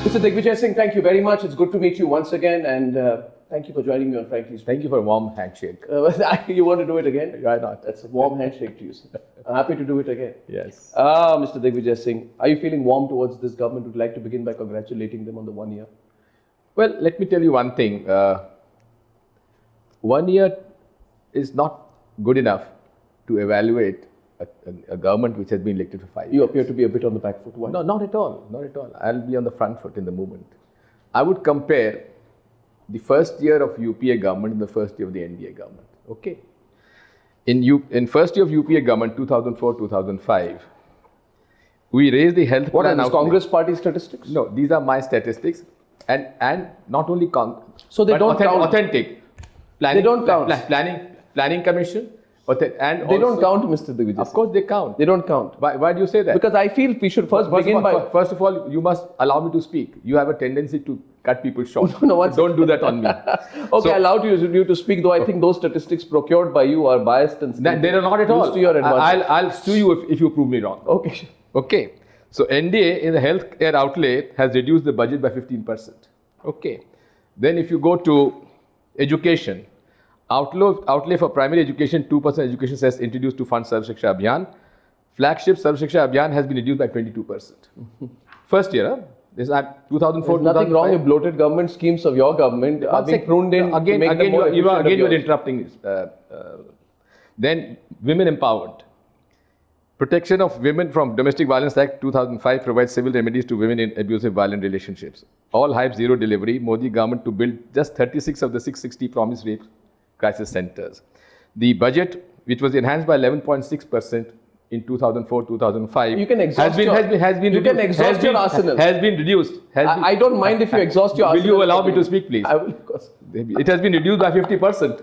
Mr. Digvijay Singh, thank you very much. It's good to meet you once again, and thank you for joining me on Frankly Speaking. Thank you for a warm handshake. You want to do it again? Why not? That's a warm handshake to you, sir. I'm happy to do it again. Yes. Mr. Digvijay Singh, are you feeling warm towards this government? Would you like to begin by congratulating them on the 1 year? Well, let me tell you one thing. 1 year is not good enough to evaluate a government which has been elected for 5 years. You appear to be a bit on the back foot. Why? No, not at all. Not at all. I'll be on the front foot in the movement. I would compare the first year of UPA government and the first year of the NDA government. Okay. In first year of UPA government, 2004-2005, we raised the health What are plan these outlay. Congress party statistics? No, these are my statistics, and not only So they don't count. authentic. Planning, They don't count. Planning commission, and They don't count, Mr. Digvijay. Of course, they count. They don't count. Why do you say that? Because I feel we should first begin by... First of all, you must allow me to speak. You have a tendency to cut people short. No, what's- Don't do that on me. Okay, I allowed you to speak, though I think those statistics procured by you are biased and They are not at all. used to your advantage. I'll sue you if you prove me wrong. Okay. Okay. So NDA in the healthcare outlay has reduced the budget by 15%. Okay. Then if you go to education, outlay for primary education, 2% education cess introduced to fund Sarv Shiksha Abhiyan. Flagship Sarv Shiksha Abhiyan has been reduced by 22%. First year, huh? This is 2004. There's nothing wrong with bloated government schemes of your government are being pruned in to make them more efficient of you're yours. interrupting. Then women empowered. Protection of Women from Domestic Violence Act 2005 provides civil remedies to women in abusive violent relationships. All hype zero delivery. Modi government to build just 36 of the 660 promised rape crisis centers. The budget, which was enhanced by 11.6% in 2004-2005, You can exhaust has been you can reduced. exhaust your arsenal. Has been reduced. I don't mind if you exhaust your Will arsenal. you allow me to speak, please? I will, of course. It has been reduced by 50%.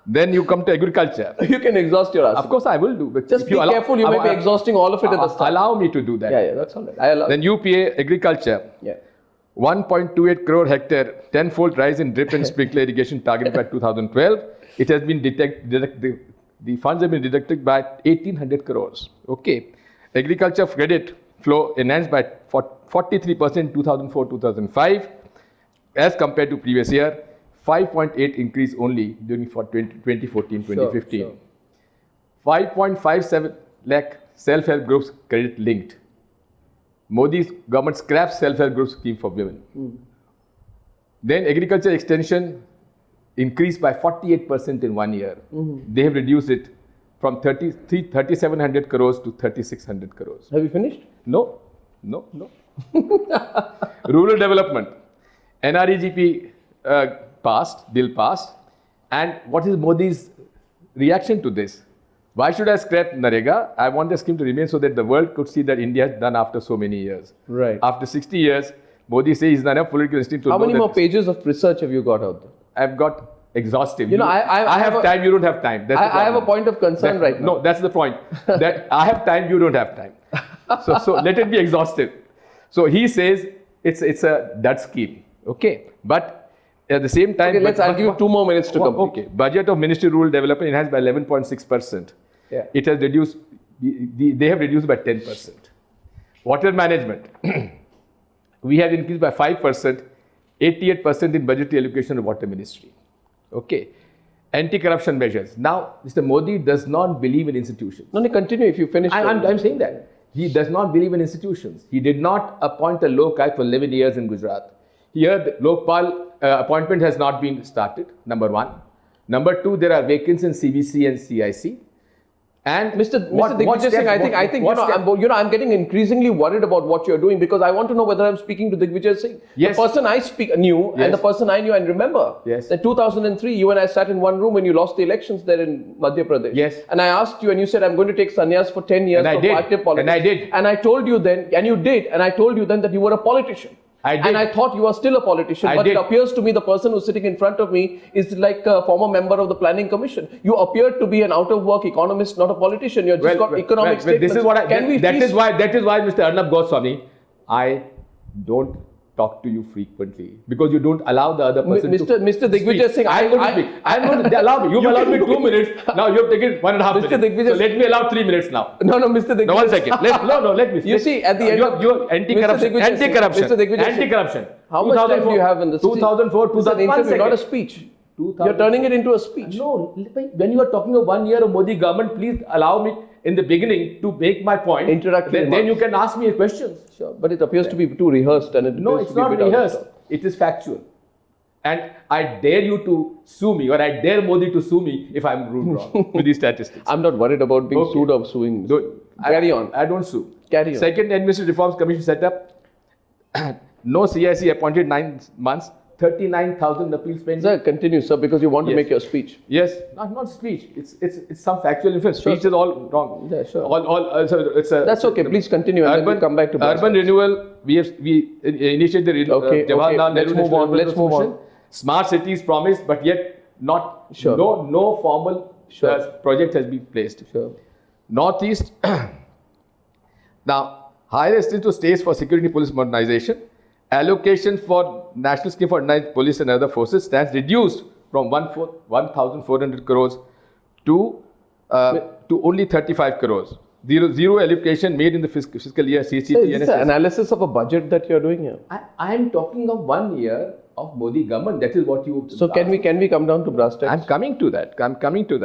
Then you come to agriculture. You can exhaust your arsenal. Of course, I will do. But Just if be allow- careful, you may be exhausting all of it at the start. Allow me to do that. Yeah, that's all right. I allow. Then UPA agriculture. Yeah. 1.28 crore hectare, 10-fold rise in drip and sprinkler irrigation targeted by 2012. It has been the funds have been deducted by 1,800 crores. Okay. Agriculture credit flow enhanced by 43% 2004-2005 as compared to previous year. 5.8 increase only during 2014-2015. Sure. 5.57 lakh self-help groups credit linked. Modi's government scraps self-help group scheme for women. Then agriculture extension increased by 48% in 1 year. They have reduced it from 3,700 crores to 3,600 crores. Have you finished? No. Rural development. NREGP bill passed. And what is Modi's reaction to this? Why should I scrap Narega? I want the scheme to remain so that the world could see that India has done after so many years. Right. After 60 years, Modi says he's not enough political instinct to How know many that more pages of research have you got out there? I've got exhaustive. You know, I have have time, you don't have time. That's the I have a problem. point of concern right now. No, that's the point. That I have time, you don't have time. So let it be exhaustive. So he says it's a dud scheme. Okay. But at the same time, Okay, I'll give you 2 more minutes to complete. Okay. Budget of Ministry of Rural Development enhanced by 11.6%. Yeah. It has reduced, they have reduced by 10%. Water management, we have increased by 5%, 88% in budgetary allocation of water ministry. Okay. Anti-corruption measures. Now, Mr. Modi does not believe in institutions. No, continue if you finish. I'm saying that. He does not believe in institutions. He did not appoint a Lokayukt for 11 years in Gujarat. Here, the Lokpal appointment has not been started, number 1. Number 2, there are vacancies in CBC and CIC. And Mr. Digvijay Singh, I think I'm getting increasingly worried about what you're doing because I want to know whether I'm speaking to Digvijay Singh. Yes. The person I knew Yes. and the person I knew and remember. Yes. In 2003, you and I sat in one room when you lost the elections there in Madhya Pradesh. Yes. And I asked you and you said, I'm going to take sannyas for 10 years And I from did. active politics. And I did. And I told you then, and you did, and I told you then that you were a politician. I did. And I thought you are still a politician, I but did. it appears to me the person who's sitting in front of me is like a former member of the Planning Commission. You appear to be an out-of-work economist, not a politician. You're just got economic statements. This is what Can we that please- is why Mr. Arnab Goswami, I don't talk to you frequently because you don't allow the other person to Mr. Digvijay speak. Singh, I'm going to speak. I'm going to allow me. You've allowed me 2 minutes. Now you have taken 1.5 Mr. minutes. Digvijay- So let me allow 3 minutes now. No, Mr. Digvijay. No, 1 second. Let me. You see, at the end you're, of- you're anti-corruption. Mr. Digvijay Singh, Anti-corruption. Mr. Digvijay Singh, Anti-corruption. How much time do you have in this? 2004, It's an 2001. interview, not a speech. You're turning it into a speech. No, when you are talking of 1 year of Modi government, please allow me in the beginning to make my point. Introductory Then you can ask me questions. Sure, but it appears to be too rehearsed and it No, appears it's to be a not bit out of rehearsed. stock. It is factual. And I dare you to sue me, or I dare Modi to sue me if I'm rude wrong with these statistics. I'm not worried about being Okay. sued or suing. Carry on. I don't sue. Carry on. Second, Administrative Reforms Commission set up. No CIC appointed 9 months. 39,000 appeals pending. Sir, continue, sir, because you want to Yes. make your speech. Yes, not speech. It's some factual information. Sure. Speech is all wrong. Yeah, sure. So it's a. That's okay. Please continue, and then we'll come back to brass urban tacks. renewal. We initiated the Okay, Jawaharlal let's Nehru move on, National let's move Urban on. Smart cities promised, but yet not. Sure. No formal Sure. project has been placed. Sure. Northeast. Now, higher estimate to states for security police modernization. Allocation for national scheme for organized police and other forces stands reduced from 1,400 crores to only 35 crores. Zero allocation made in the fiscal year CCT. Sir, is this an analysis of a budget that you're doing here? I am talking of 1 year of Modi government. That is what you. So can we come down to brass tacks? I'm coming to that.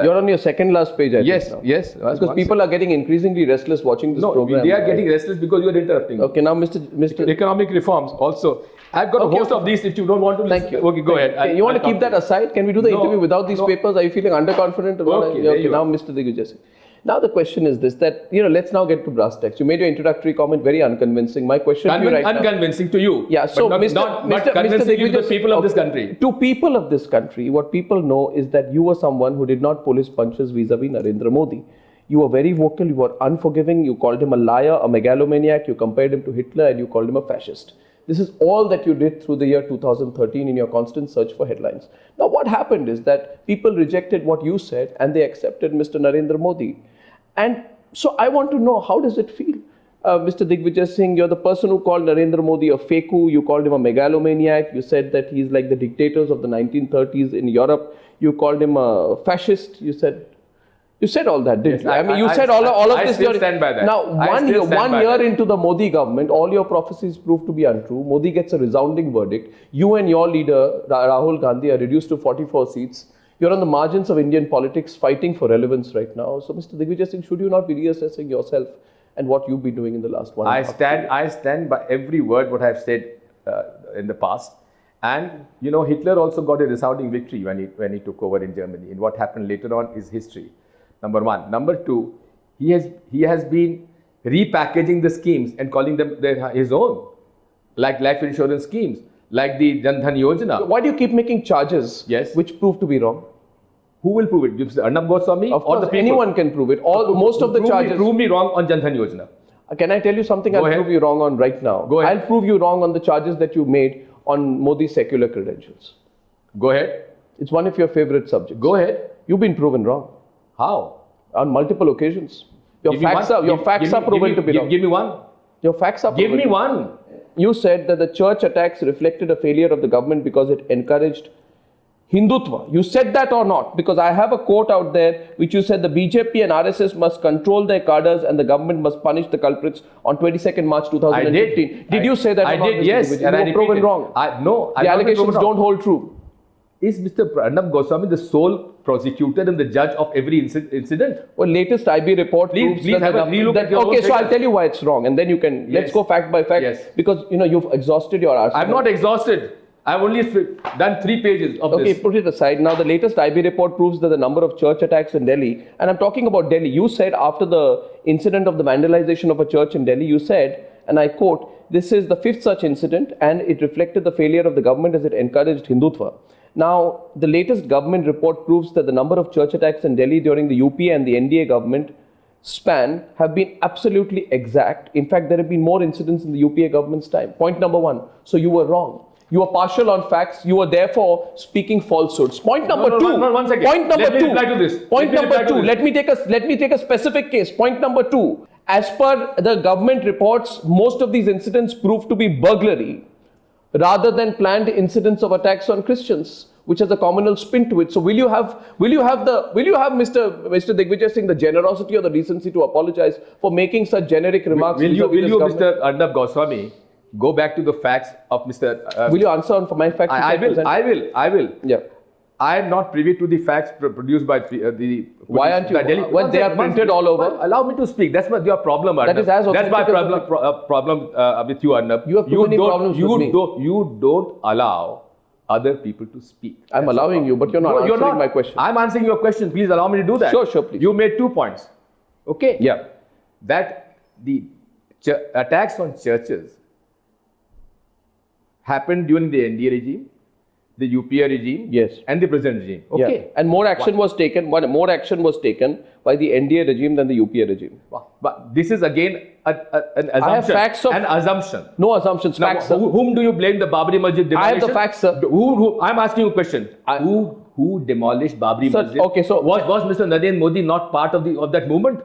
You're on your second last page, I Yes, think now. yes. Because people are getting increasingly restless watching this No, program. they are right? getting restless because you are interrupting. Okay, now Mr. Economic reforms also. I've got a host of these. If you don't want to listen, Thank you. okay, go ahead. Okay, you want to keep that aside? Can we do the No, interview without these no. papers? Are you feeling underconfident? Okay, there you now are. Mr. Digvijay Singh. Now the question is this, that, let's now get to brass tacks. You made your introductory comment very unconvincing. My question to you right now. Unconvincing to you. Yeah, so but Mr. convincing to the Digvijay- people of this okay. country. To people of this country, what people know is that you were someone who did not pull his punches vis-a-vis Narendra Modi. You were very vocal, you were unforgiving, you called him a liar, a megalomaniac, you compared him to Hitler, and you called him a fascist. This is all that you did through the year 2013 in your constant search for headlines. Now, what happened is that people rejected what you said and they accepted Mr. Narendra Modi. And so I want to know, how does it feel? Mr. Digvijay Singh, you're the person who called Narendra Modi a faku, you called him a megalomaniac, you said that he's like the dictators of the 1930s in Europe, you called him a fascist, you said all that, didn't Yes, you? I mean, you said all of I this. still stand by that. Now, I one still stand by year that. into the Modi government, all your prophecies proved to be untrue. Modi gets a resounding verdict. You and your leader, Rahul Gandhi, are reduced to 44 seats. You're on the margins of Indian politics fighting for relevance right now. So, Mr. Digvijay Singh, should you not be reassessing yourself and what you've been doing in the last 1.5 years? I stand by every word what I've said in the past. And Hitler also got a resounding victory when he took over in Germany. And what happened later on is history. Number one. Number two, he has been repackaging the schemes and calling them his own, like life insurance schemes, like the Jan Dhan Yojana. Why do you keep making charges Yes. which prove to be wrong? Who will prove it? Mr. Arnab Goswami Of or course, the people? anyone can prove it. Most of the charges. Prove me wrong on Jan Dhan Yojana. Can I tell you something Go I'll ahead. prove you wrong on right now? Go ahead. I'll prove you wrong on the charges that you made on Modi's secular credentials. Go ahead. It's one of your favorite subjects. Go ahead. You've been proven wrong How? on multiple occasions. Your Give me facts one. are proven to be wrong. Give me one. Your facts are Give proven me to be- one. You said that the church attacks reflected a failure of the government because it encouraged Hindutva. You said that or not? Because I have a quote out there which you said the BJP and RSS must control their cadres and the government must punish the culprits on 22nd March 2015. Did you say that or I not? did, Mr. yes. Digvijay? And I You were proven repeated. wrong. No, The allegations don't hold true. Is Mr. Arnab Goswami the sole prosecutor and the judge of every incident? Well, latest IB report proves please have a relook at your own okay, so I'll figures. tell you why it's wrong, and then you can let's Yes. go fact by fact. Yes. Because you've exhausted your arsenal. I'm not exhausted. I've only done 3 pages of Okay, this. put it aside. Now, the latest IB report proves that the number of church attacks in Delhi, and I'm talking about Delhi. You said after the incident of the vandalization of a church in Delhi, you said, and I quote, "This is the 5th such incident, and it reflected the failure of the government as it encouraged Hindutva." Now, the latest government report proves that the number of church attacks in Delhi during the UPA and the NDA government span have been absolutely exact. In fact, there have been more incidents in the UPA government's time. Point number one. So you were wrong. You were partial on facts. You were therefore speaking falsehoods. Point number two. No, 1 second. Point number Let me two. reply to this. Point Let me number reply to two. this. Let me take a specific case. Point number two. As per the government reports, most of these incidents proved to be burglary. rather than planned incidents of attacks on Christians, which has a communal spin to it. So will you have Mr. Digvijay Singh the generosity or the decency to apologize for making such generic remarks? Will you, government? Mr. Arnab Goswami, go back to the facts of Mr. Will you answer on for my facts? I will. Yeah. I am not privy to the facts produced by the. Why aren't you? Delhi, when they are printed all over. Well, allow me to speak. That's your problem, Arnab. That is as That's my authentic problem with you, Arnab. You have too many problems with me. You don't allow other people to speak. I'm allowing you, but you're not answering my question. I'm answering your question. Please allow me to do that. Sure, please. You made 2 points. Okay. Yeah. That the attacks on churches happened during the NDA regime, the UPA regime, yes, and the present regime. Okay. Yeah. And more action was taken. More action was taken by the NDA regime than the UPA regime. But this is again an assumption. I have facts of an assumption. No assumptions. Now, Facts. whom do you blame the Babri Masjid demolition? I have the facts, sir. I'm asking you a question. Who demolished Babri Sir, Masjid? okay, so was Mr. Narendra Modi not part of that movement?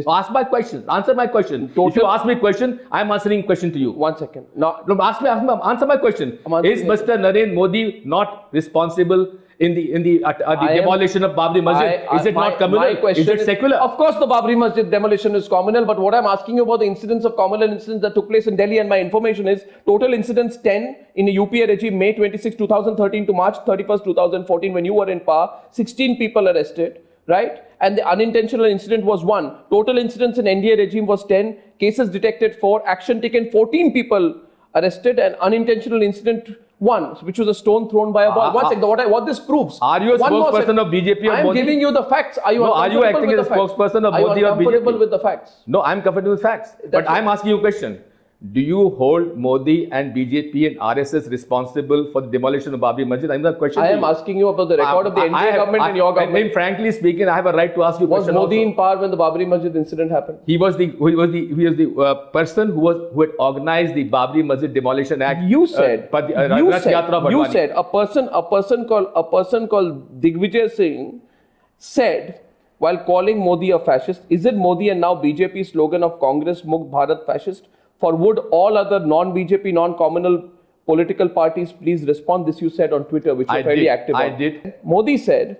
Ask my question. Answer my question. If you ask me a question, I'm answering a question to you. 1 second. No, Answer my question. Is Mr. Narendra Modi not responsible in the demolition of Babri Masjid? Is it not communal? Is it secular? Of course, the Babri Masjid demolition is communal. But what I'm asking you about the incidents of communal incidents that took place in Delhi, and my information is total incidents 10 in the UPA regime, May 26, 2013 to March 31st, 2014, when you were in power. 16 people arrested. Right? And the unintentional incident was 1. Total incidents in NDA regime was 10. Cases detected 4. Action taken 14 people arrested. And unintentional incident 1, which was a stone thrown by a ball. One second. What this proves. Are you a spokesperson of BJP or I am Modi? giving you the facts. Are you acting as a spokesperson of Modi or BJP? Are you uncomfortable with the facts? No, I'm comfortable with facts. But I'm asking you a question. Do you hold Modi and BJP and RSS responsible for the demolition of Babri Masjid? I'm not questioning. I am asking you about the record of the NDA government and your government. And frankly speaking, I have a right to ask you a question. Was Modi also. in power when the Babri Masjid incident happened? He was the person who had organized the Babri Masjid Demolition Act. You said a person called Digvijay Singh said, while calling Modi a fascist, is it Modi and now BJP slogan of Congress Mukt Bharat fascist? For would all other non-BJP, non-communal political parties please respond? This you said on Twitter, which you're fairly active on. I did. Modi said,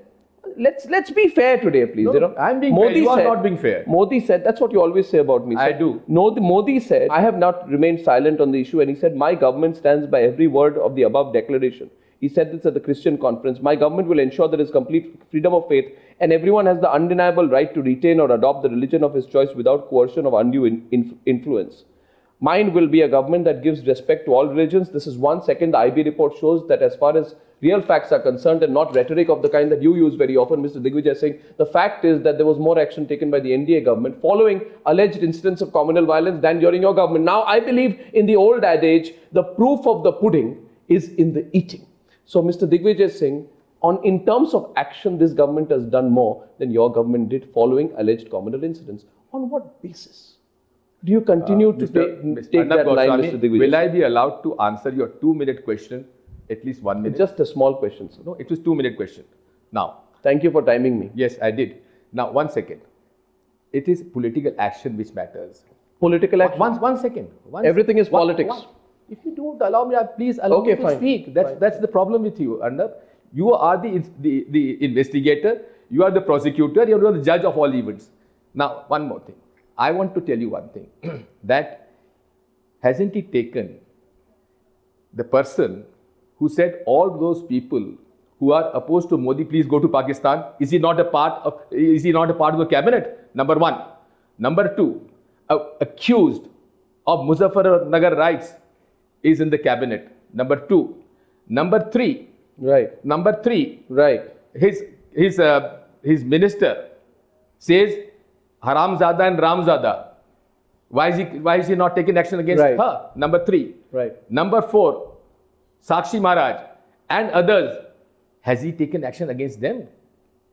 let's be fair today, please. No, I'm being fair. You are not being fair. Modi said, that's what you always say about me. Sir. I do. No, Modi said, I have not remained silent on the issue, and he said, my government stands by every word of the above declaration. He said this at the Christian conference. My government will ensure there is complete freedom of faith and everyone has the undeniable right to retain or adopt the religion of his choice without coercion or undue influence. Mine will be a government that gives respect to all religions. This is 1 second. The IB report shows that as far as real facts are concerned and not rhetoric of the kind that you use very often, Mr. Digvijay Singh, the fact is that there was more action taken by the NDA government following alleged incidents of communal violence than during your government. Now, I believe in the old adage, the proof of the pudding is in the eating. So, Mr. Digvijay Singh, in terms of action, this government has done more than your government did following alleged communal incidents. On what basis? Do you continue to take that line, Mr. Digvijay? Will I be allowed to answer your 2-minute question, at least 1 minute? Just a small question, sir. No, it was 2-minute question. Now. Thank you for timing me. Yes, I did. Now, 1 second. It is political action which matters. Political action? One second. Everything is politics. If you don't allow me, please allow me to speak. That's the problem with you, Arnab. You are the investigator. You are the prosecutor. You are the judge of all events. Now, one more thing. I want to tell you one thing, that hasn't he taken the person who said all those people who are opposed to Modi, please go to Pakistan, is he not a part of the cabinet? Number 1. Number 2, accused of Muzaffarnagar riots is in the cabinet. Number 2. Number 3. Right. Number 3. Right. His minister says Haramzada and Ramzada. Why is he not taking action against her? Number 3. Right. Number 4, Sakshi Maharaj and others. Has he taken action against them?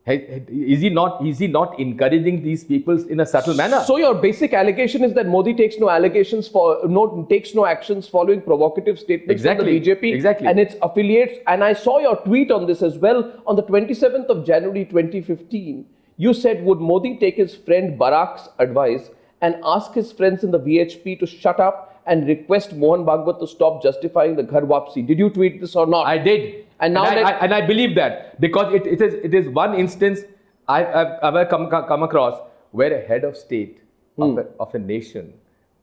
Is he not encouraging these people in a subtle manner? So your basic allegation is that Modi takes no actions following provocative statements from the BJP and its affiliates. And I saw your tweet on this as well on the 27th of January 2015. You said, would Modi take his friend Barak's advice and ask his friends in the VHP to shut up and request Mohan Bhagwat to stop justifying the Ghar Wapsi. Did you tweet this or not? I did. And now I believe that because it is one instance I've ever come across where a head of state of a nation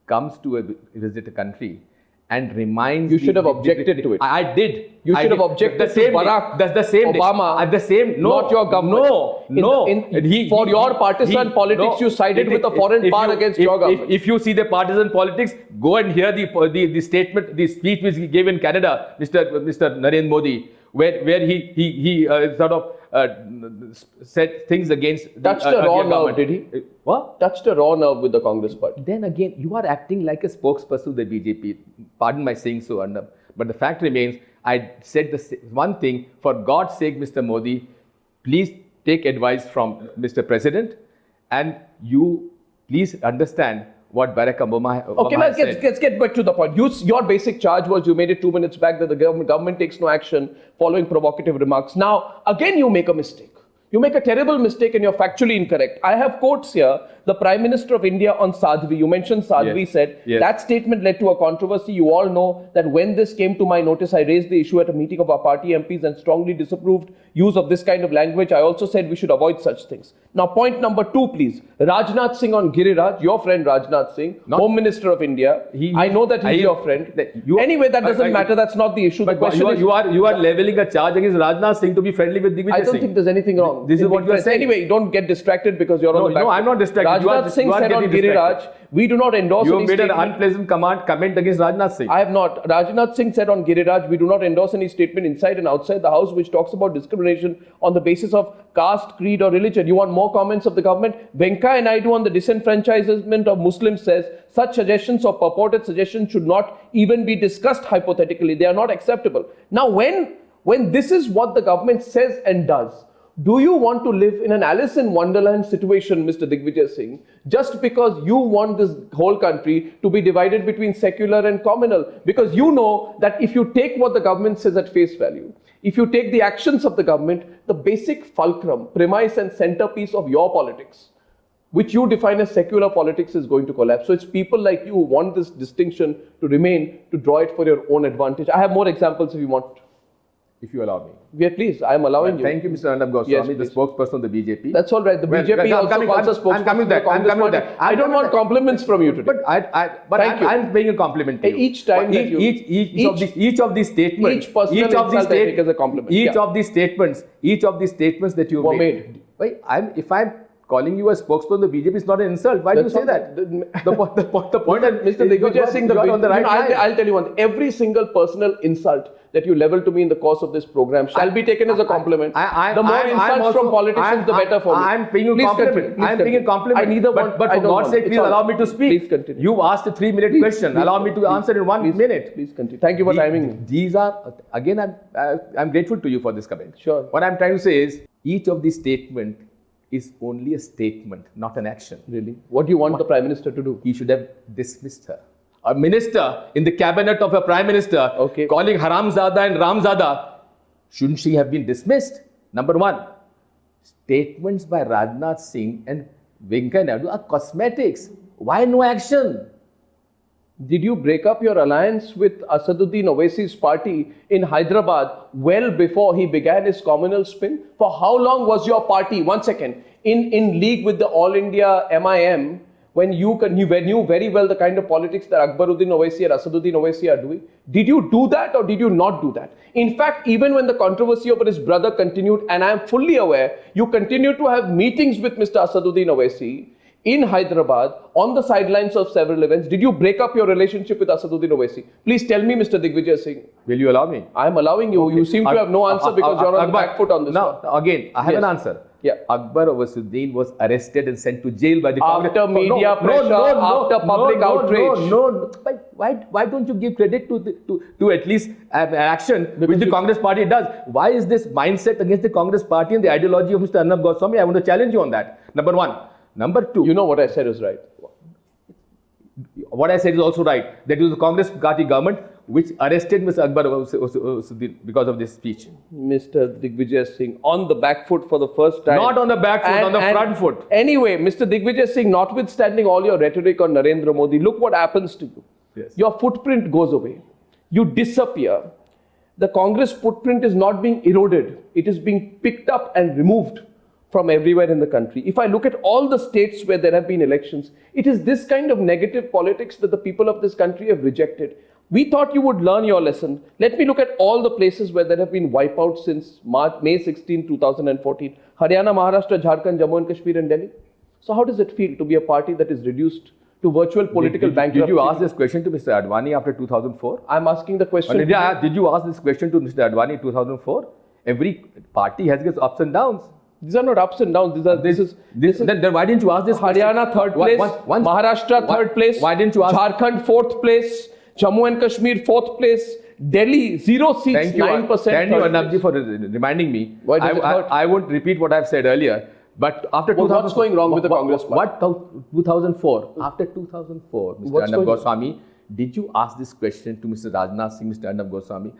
comes to visit a country and reminds. You should have objected to it. I did. You should have objected to Barack That's the same Obama. At the same, no, not your government. For your partisan politics, you sided with a foreign power against your government. If you see the partisan politics, go and hear the statement, the speech which he gave in Canada, Mr. Narendra Modi, where he sort of said things against. Touched a raw nerve, did he? What? Touched a raw nerve with the Congress party. Then again, you are acting like a spokesperson of the BJP. Pardon my saying so, Arnab. But the fact remains, I said one thing, for God's sake, Mr. Modi, please take advice from Mr. President, and you please understand what Barack Obama Okay, let's get back to the point. Your basic charge was, you made it 2 minutes back, that the government takes no action following provocative remarks. Now, again, you make a mistake. You make a terrible mistake and you're factually incorrect. I have quotes here. The Prime Minister of India on Sadhvi, you mentioned Sadhvi, said, that statement led to a controversy. You all know that when this came to my notice, I raised the issue at a meeting of our party MPs and strongly disapproved use of this kind of language. I also said we should avoid such things. Now, point number 2, please. Rajnath Singh on Giriraj, your friend Rajnath Singh, Home Minister of India. I know that he's your friend. Anyway, that doesn't matter. That's not the issue. The question is, you are leveling a charge against Rajnath Singh to be friendly with Digvijay Singh. I don't think there's anything wrong. This is what you're saying. Anyway, don't get distracted because you're on the back. No, I'm not distracted. Rajnath Singh said on Giriraj, we do not endorse any statement. You made an unpleasant comment against Rajnath Singh. I have not. Rajnath Singh said on Giriraj, we do not endorse any statement inside and outside the house which talks about discrimination on the basis of caste, creed or religion. You want more comments of the government? Venkaiah Naidu on the disenfranchisement of Muslims says, such suggestions or purported suggestions should not even be discussed hypothetically. They are not acceptable. Now, when this is what the government says and does, do you want to live in an Alice in Wonderland situation, Mr. Digvijay Singh, just because you want this whole country to be divided between secular and communal? Because you know that if you take what the government says at face value, if you take the actions of the government, the basic fulcrum, premise and centerpiece of your politics, which you define as secular politics, is going to collapse. So it's people like you who want this distinction to remain, to draw it for your own advantage. I have more examples if you want. If you allow me. Yeah, please. I am allowing you. Thank you, Mr. Arnab Goswami, the spokesperson of the BJP. That's all right. The BJP also a spokesperson. I'm coming to that. I don't want compliments from you today. But I'm paying a compliment to you. Each time each of these statements, each of these statements that you made. If I'm calling you a spokesperson of the BJP, is not an insult. Why do you say that? The point, Mr. Digvijay Singh, I'll tell you one thing. Every single personal insult that you level to me in the course of this program shall be taken as a compliment. The more insults from politicians, the better for me. I'm paying a compliment. I'm paying a compliment. But for God's sake, please allow me to speak. Please continue. You asked a 3-minute question. Allow me to answer in 1 minute. Please continue. Thank you for timing me. These are, again, I'm grateful to you for this comment. Sure. What I'm trying to say is, each of these statements is only a statement, not an action. Really? What do you want the Prime Minister to do? He should have dismissed her. A minister in the cabinet of a Prime Minister calling Haramzada and Ramzada, shouldn't she have been dismissed? Number 1, statements by Rajnath Singh and Venkaiah Naidu are cosmetics. Why no action? Did you break up your alliance with Asaduddin Owaisi's party in Hyderabad well before he began his communal spin? For how long was your party, in league with the All India MIM, when you knew very well the kind of politics that Akbaruddin Owaisi and Asaduddin Owaisi are doing? Did you do that or did you not do that? In fact, even when the controversy over his brother continued, and I am fully aware, you continued to have meetings with Mr. Asaduddin Owaisi in Hyderabad on the sidelines of several events. Did you break up your relationship with Asaduddin Owaisi? Please tell me, Mr. Digvijay Singh. Will you allow me? I am allowing you. You seem to have no answer because you're on the back foot on this one. Again, I have an answer. Yeah. Akbar Owaisuddin was arrested and sent to jail by the Congress. After media pressure, after public outrage. Why don't you give credit to at least an action which the Congress party does? Why is this mindset against the Congress party and the ideology of Mr. Arnab Goswami? I want to challenge you on that. Number 1. Number 2. You know what I said is right. What I said is also right. That it was the Congress party government which arrested Mr. Akbar Owaisuddin because of this speech. Mr. Digvijay Singh, on the back foot for the first time. Not on the back foot, on the front foot. Anyway, Mr. Digvijay Singh, notwithstanding all your rhetoric on Narendra Modi, look what happens to you. Yes. Your footprint goes away. You disappear. The Congress footprint is not being eroded. It is being picked up and removed from everywhere in the country. If I look at all the states where there have been elections, it is this kind of negative politics that the people of this country have rejected. We thought you would learn your lesson. Let me look at all the places where there have been wipeouts since May 16, 2014. Haryana, Maharashtra, Jharkhand, Jammu and Kashmir and Delhi. So how does it feel to be a party that is reduced to virtual political bankruptcy? Did you ask this question to Mr. Advani after 2004? I'm asking the question. Did you ask this question to Mr. Advani in 2004? Every party has its ups and downs. These are not ups and downs. This is Then why didn't you ask this question? Haryana third place, Maharashtra third place, why didn't you ask? Jharkhand fourth place, Jammu and Kashmir fourth place, Delhi 0 seats, Thank you, 9%. Thank you, Arnabji, for reminding me. Why does it hurt? I won't repeat what I've said earlier. But after 2004, what's going wrong with the Congress party? What 2004? After 2004, Mr. What's Arnab going Goswami, did you ask this question to Mr. Rajnath Singh, Mr. Arnab Goswami,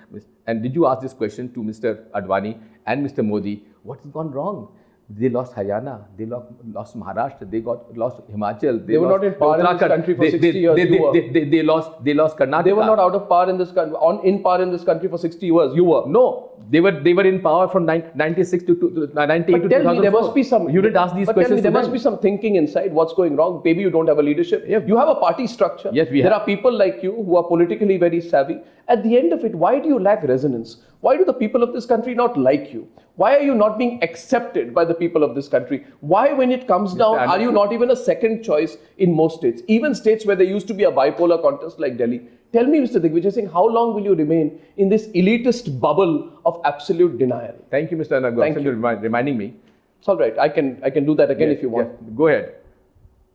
and did you ask this question to Mr. Advani and Mr. Modi? What has gone wrong? They lost Haryana, they lost Maharashtra, they lost Himachal. They were not in power in this country for 60 years. They lost Karnataka. They were not out of power in this country, in power in this country for 60 years. You were. No, they were in power from 96 to 98 to 2004. There must be some. You didn't ask these questions. There must be some thinking inside. What's going wrong? Maybe you don't have a leadership. Yeah. You have a party structure. Yes, we have. There have. are people like you who are politically very savvy. At the end of it, why do you lack resonance? Why do the people of this country not like you? Why are you not being accepted by the people of this country? Why, when it comes down, are you not even a second choice in most states? Even states where there used to be a bipolar contest like Delhi. Tell me, Mr. Digvijay Singh, how long will you remain in this elitist bubble of absolute denial? Thank you, Mr. Anagwa. Thank you for reminding me. It's all right. I can do that again if you want. Yeah. Go ahead.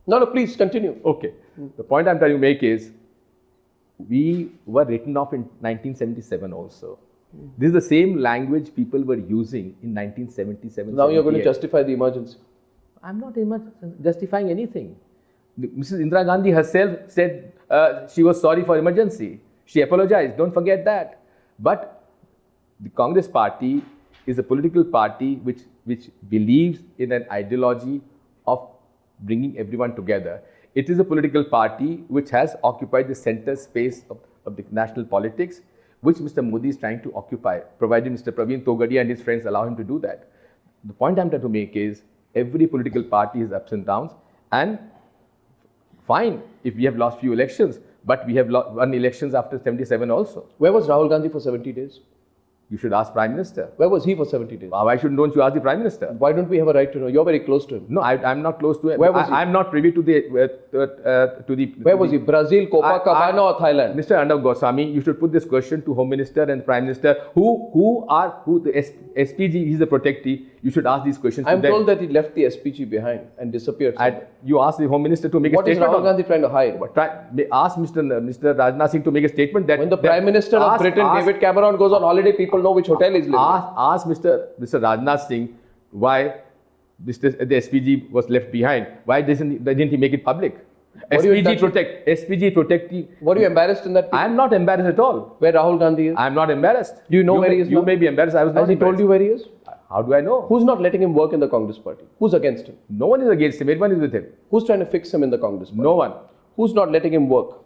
No, please continue. Okay. The point I'm trying to make is, we were written off in 1977 also. This is the same language people were using in 1977. Now you're going to justify the emergency. I'm not justifying anything. Mrs. Indira Gandhi herself said she was sorry for emergency. She apologized. Don't forget that. But the Congress party is a political party which believes in an ideology of bringing everyone together. It is a political party which has occupied the center space of the national politics, which Mr. Modi is trying to occupy, provided Mr. Praveen Togadia and his friends allow him to do that. The point I'm trying to make is, every political party has ups and downs, and fine if we have lost few elections, but we have won elections after 77 also. Where was Rahul Gandhi for 70 days? You should ask Prime Minister. Where was he for 70 days? Why don't you ask the Prime Minister? Why don't we have a right to know? You're very close to him. No, I'm not close to him. Where was he? I'm not privy to the. Where was he? Brazil, Copacabana, or Thailand? Mr. Arnab Goswami, you should put this question to Home Minister and Prime Minister. Who the SPG? He's the protectee. You should ask these questions. I'm told that he left the SPG behind and disappeared. You ask the Home Minister to make a statement. What is Rahul Gandhi trying to hide? Ask Mr. Rajnath Singh to make a statement that when the Prime Minister of Britain, David Cameron, goes on holiday, people know which hotel he's living. Ask Mr. Rajnath Singh why the SPG was left behind. Why didn't he make it public? SPG protect. Were you embarrassed in that? I'm not embarrassed at all. Where Rahul Gandhi is? I'm not embarrassed. Do you know where he is? You may be embarrassed. I was not. Has he told you where he is? How do I know? Who's not letting him work in the Congress party? Who's against him? No one is against him. Everyone is with him. Who's trying to fix him in the Congress party? No one. Who's not letting him work?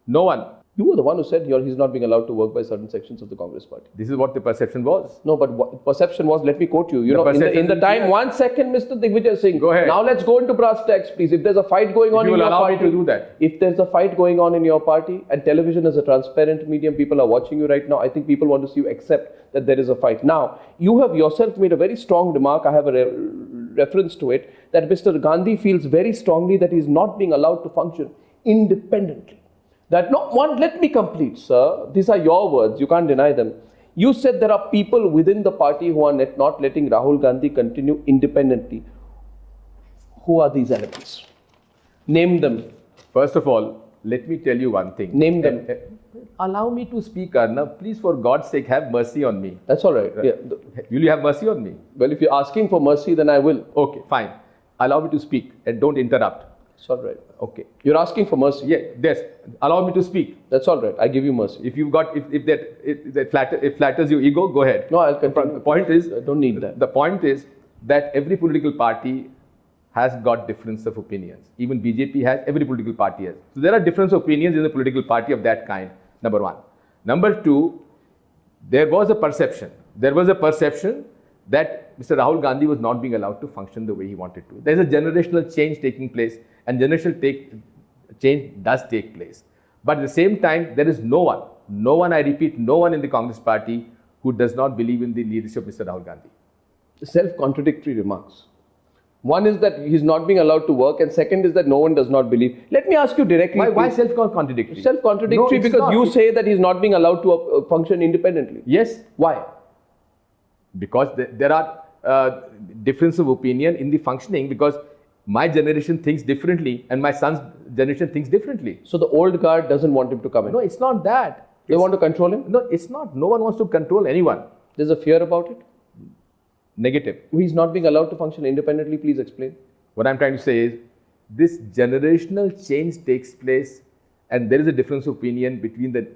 No one. You were the one who said he's not being allowed to work by certain sections of the Congress party. This is what the perception was. No, but what perception was, let me quote you. In the time, 1 second, Mr. Digvijay Singh. Go ahead. Now let's go into brass tacks, please. If there's a fight going on in your party. You will allow me to do that. If there's a fight going on in your party, and television is a transparent medium, people are watching you right now, I think people want to see you accept that there is a fight. Now, you have yourself made a very strong remark, I have a reference to it, that Mr. Gandhi feels very strongly that he is not being allowed to function independently. Let me complete, sir. These are your words. You can't deny them. You said there are people within the party who are not letting Rahul Gandhi continue independently. Who are these elements? Name them. First of all, let me tell you one thing. Name them. Allow me to speak, Arnab. Please, for God's sake, have mercy on me. That's all right. Yeah. Will you have mercy on me? Well, if you're asking for mercy, then I will. Okay, fine. Allow me to speak and don't interrupt. It's all right. Okay. You're asking for mercy. Yeah, yes. Allow me to speak. That's all right. I give you mercy. If that flatters your ego, go ahead. No, I'll continue. The point is, I don't need that. The point is that every political party has got difference of opinions. Even BJP has, every political party has. So there are different opinions in the political party of that kind, number one. Number two, there was a perception. There was a perception that Mr. Rahul Gandhi was not being allowed to function the way he wanted to. There is a generational change taking place, and generational change does take place. But at the same time, there is no one, I repeat, no one in the Congress party who does not believe in the leadership of Mr. Rahul Gandhi. Self-contradictory remarks. One is that he's not being allowed to work, and second is that no one does not believe. Let me ask you directly. Why self-contradictory? Self-contradictory No, because you say that he's not being allowed to function independently. Yes. Why? Because there are difference of opinion in the functioning, because my generation thinks differently and my son's generation thinks differently. So the old guard doesn't want him to come in. No, it's not that. They want to control him? No, it's not. No one wants to control anyone. There's a fear about it? Negative. He's not being allowed to function independently. Please explain. What I'm trying to say is, this generational change takes place, and there is a difference of opinion between the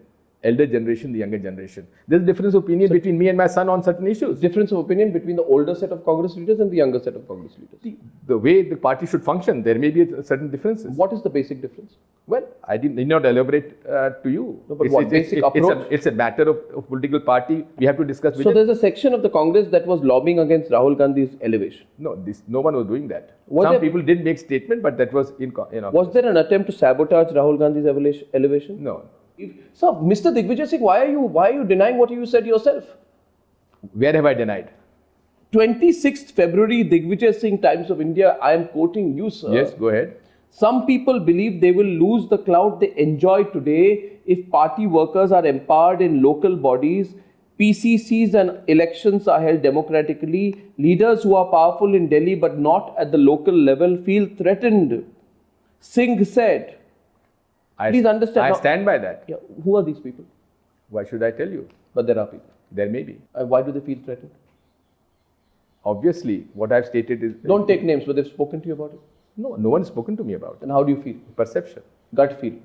elder generation, the younger generation. There's a difference of opinion between me and my son on certain issues. Difference of opinion between the older set of Congress leaders and the younger set of Congress leaders. The way the party should function, there may be certain differences. What is the basic difference? Well, I need not elaborate to you. No, but what basic approach? It's a matter of political party. We have to discuss. So there's a section of the Congress that was lobbying against Rahul Gandhi's elevation. No one was doing that. Was Some there- people did make statement, but that was Was there an attempt to sabotage Rahul Gandhi's elevation? No. So, Mr. Digvijay Singh, why are you denying what you said yourself? Where have I denied? 26th February, Digvijay Singh, Times of India, I am quoting you, sir. Yes, go ahead. Some people believe they will lose the clout they enjoy today if party workers are empowered in local bodies, PCCs and elections are held democratically. Leaders who are powerful in Delhi but not at the local level feel threatened. Singh said. Please understand. I now- stand by that. Yeah, who are these people? Why should I tell you? But there are people. There may be. Why do they feel threatened? Obviously, what I've stated is... Don't take names, but they've spoken to you about it. No one's spoken to me about it. Then how do you feel? Perception. Gut feel.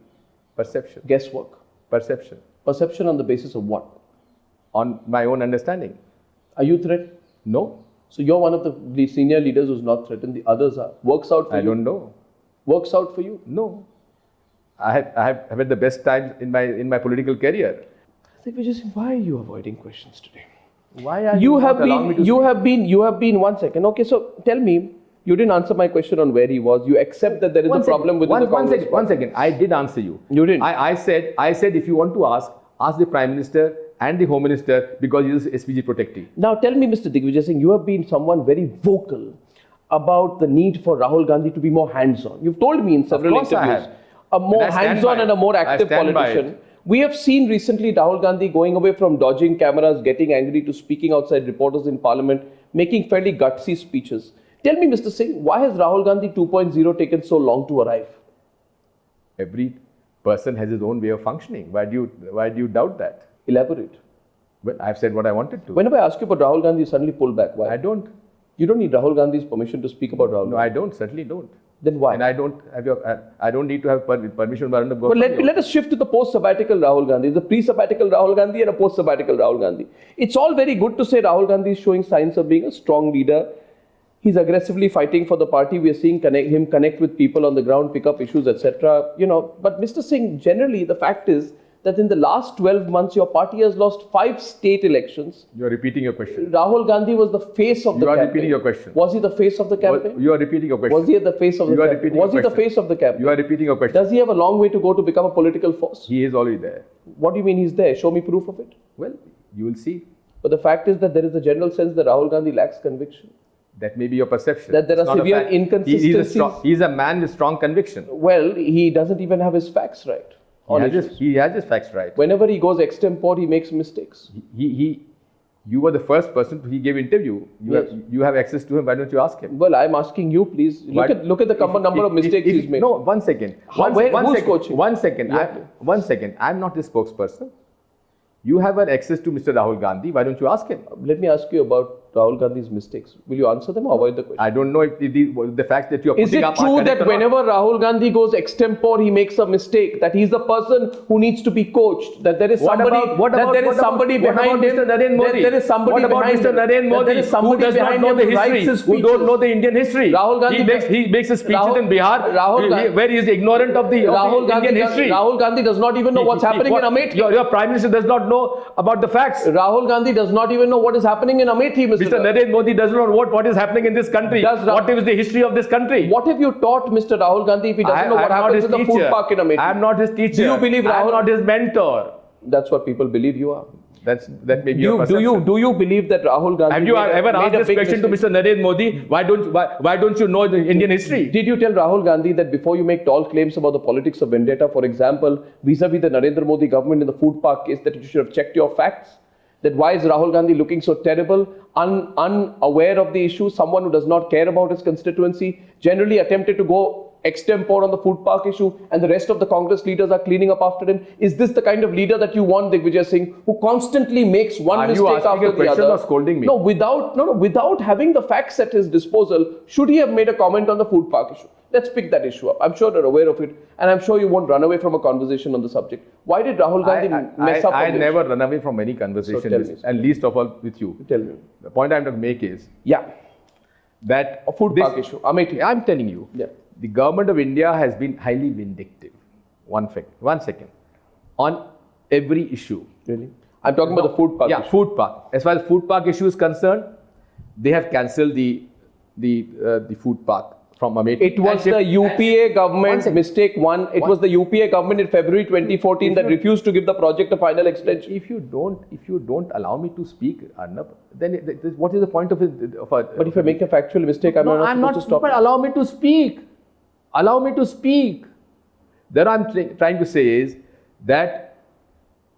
Perception. Guesswork. Perception. Perception on the basis of what? On my own understanding. Are you threatened? No. So you're one of the senior leaders who's not threatened. The others are. Works out for you? I don't know. Works out for you? No. I have had the best times in my political career. Digvijay Singh, why are you avoiding questions today? Why are You not allowing me to speak? you have been 1 second. Okay, so tell me, you didn't answer my question on where he was. You accept that there is a problem within the Congress party. One second. I did answer you. You didn't. I said if you want to ask the Prime Minister and the Home Minister, because he is SPG protectee. Now tell me, Mr. Digvijay Singh, you have been someone very vocal about the need for Rahul Gandhi to be more hands-on. You've told me in several course I interviews. have. A more And I stand hands-on by and a it. more I active stand by politician. it. We have seen recently Rahul Gandhi going away from dodging cameras, getting angry, to speaking outside reporters in Parliament, making fairly gutsy speeches. Tell me, Mr. Singh, why has Rahul Gandhi 2.0 taken so long to arrive? Every person has his own way of functioning. Why do you doubt that? Elaborate. Well, I've said what I wanted to. Whenever I ask you about Rahul Gandhi, you suddenly pull back. Why? I don't. You don't need Rahul Gandhi's permission to speak about Rahul No, Gandhi. I don't. Certainly don't. Then why? And I don't need to have permission. But let us shift to the post-sabbatical Rahul Gandhi. The pre-sabbatical Rahul Gandhi and a post-sabbatical Rahul Gandhi. It's all very good to say Rahul Gandhi is showing signs of being a strong leader. He's aggressively fighting for the party. We are seeing him connect with people on the ground, pick up issues, etc. But Mr. Singh, generally the fact is that in the last 12 months, your party has lost 5 state elections. You are repeating your question. Rahul Gandhi was the face of the campaign. You are repeating your question. Was he the face of the campaign? You are repeating your question. Was he at the face of the You are campaign? repeating Was he your the question. face of the campaign? You are repeating your question. Does he have a long way to go to become a political force? He is already there. What do you mean he's there? Show me proof of it. Well, you will see. But the fact is that there is a general sense that Rahul Gandhi lacks conviction. That may be your perception. That there It's are not a severe fact. inconsistencies. He is a man with strong conviction. Well, he doesn't even have his facts right. He has his facts right. Whenever he goes extempore, he makes mistakes. You were the first person he gave interview. You have access to him. Why don't you ask him? Well, I'm asking you, please. Look at the number of mistakes he's made. No, 1 second. Who's coaching? 1 second. Yeah. 1 second. I'm not his spokesperson. You have an access to Mr. Rahul Gandhi. Why don't you ask him? Let me ask you about Rahul Gandhi's mistakes? Will you answer them or avoid the question? I don't know if the facts that you are Is putting it up are true correct that or not. whenever Rahul Gandhi goes extempore, he makes a mistake? That he's the person who needs to be coached? That there is somebody behind him? Mr. Narendra Modi? There is somebody What about behind Mr. him? Narendra That Modi, there is somebody who does not behind know him the who writes history, his who don't speeches? know the Indian history? Rahul Gandhi he makes his speeches Rahul- in Bihar, Rahul Gandhi- where he is ignorant of the Indian history. Rahul Gandhi does not even know what's happening in Amethi. Your Prime Minister does not know about the facts. Rahul Gandhi does not even know what is happening in Amethi, Mr. Narendra Modi does not know what is happening in this country. What is the history of this country? What have you taught Mr. Rahul Gandhi if he doesn't know what happens in the food park in Amethi? I am not his teacher. Do you believe I am Rahul? not his mentor. That's what people believe you are. That may be your perception. Do you believe that Rahul Gandhi? Have you ever asked made a this big question to mistake? Mr. Narendra Modi? Why don't you know the Indian history? Did you tell Rahul Gandhi that before you make tall claims about the politics of vendetta, for example, vis-a-vis the Narendra Modi government in the food park case, that you should have checked your facts? That why is Rahul Gandhi looking so terrible, unaware of the issue, someone who does not care about his constituency, generally attempted to go extempore on the food park issue, and the rest of the Congress leaders are cleaning up after him? Is this the kind of leader that you want, Digvijay Singh, who constantly makes one mistake after the other? Are you asking a question or scolding me? No, without having the facts at his disposal, should he have made a comment on the food park issue? Let's pick that issue up. I'm sure you're aware of it, and I'm sure you won't run away from a conversation on the subject. Why did Rahul Gandhi mess up on I this? never run away from any conversation, So tell me. and least of all with you. Tell me. The point I'm trying to make is Yeah, that a food park issue. Amethi. I'm telling you, Yeah. the government of India has been highly vindictive. One second. On every issue. Really? I'm talking about the food park issue. Food park. As far as food park issue is concerned, they have cancelled the food park from Amethi. It was the UPA government's second. mistake one. It was the UPA government in February 2014 that refused to give the project a final extension. If you don't allow me to speak, Arnab, then what is the point of it? But if I make a factual mistake, I'm not supposed to stop. But allow me to speak. Allow me to speak. That I'm trying to say is that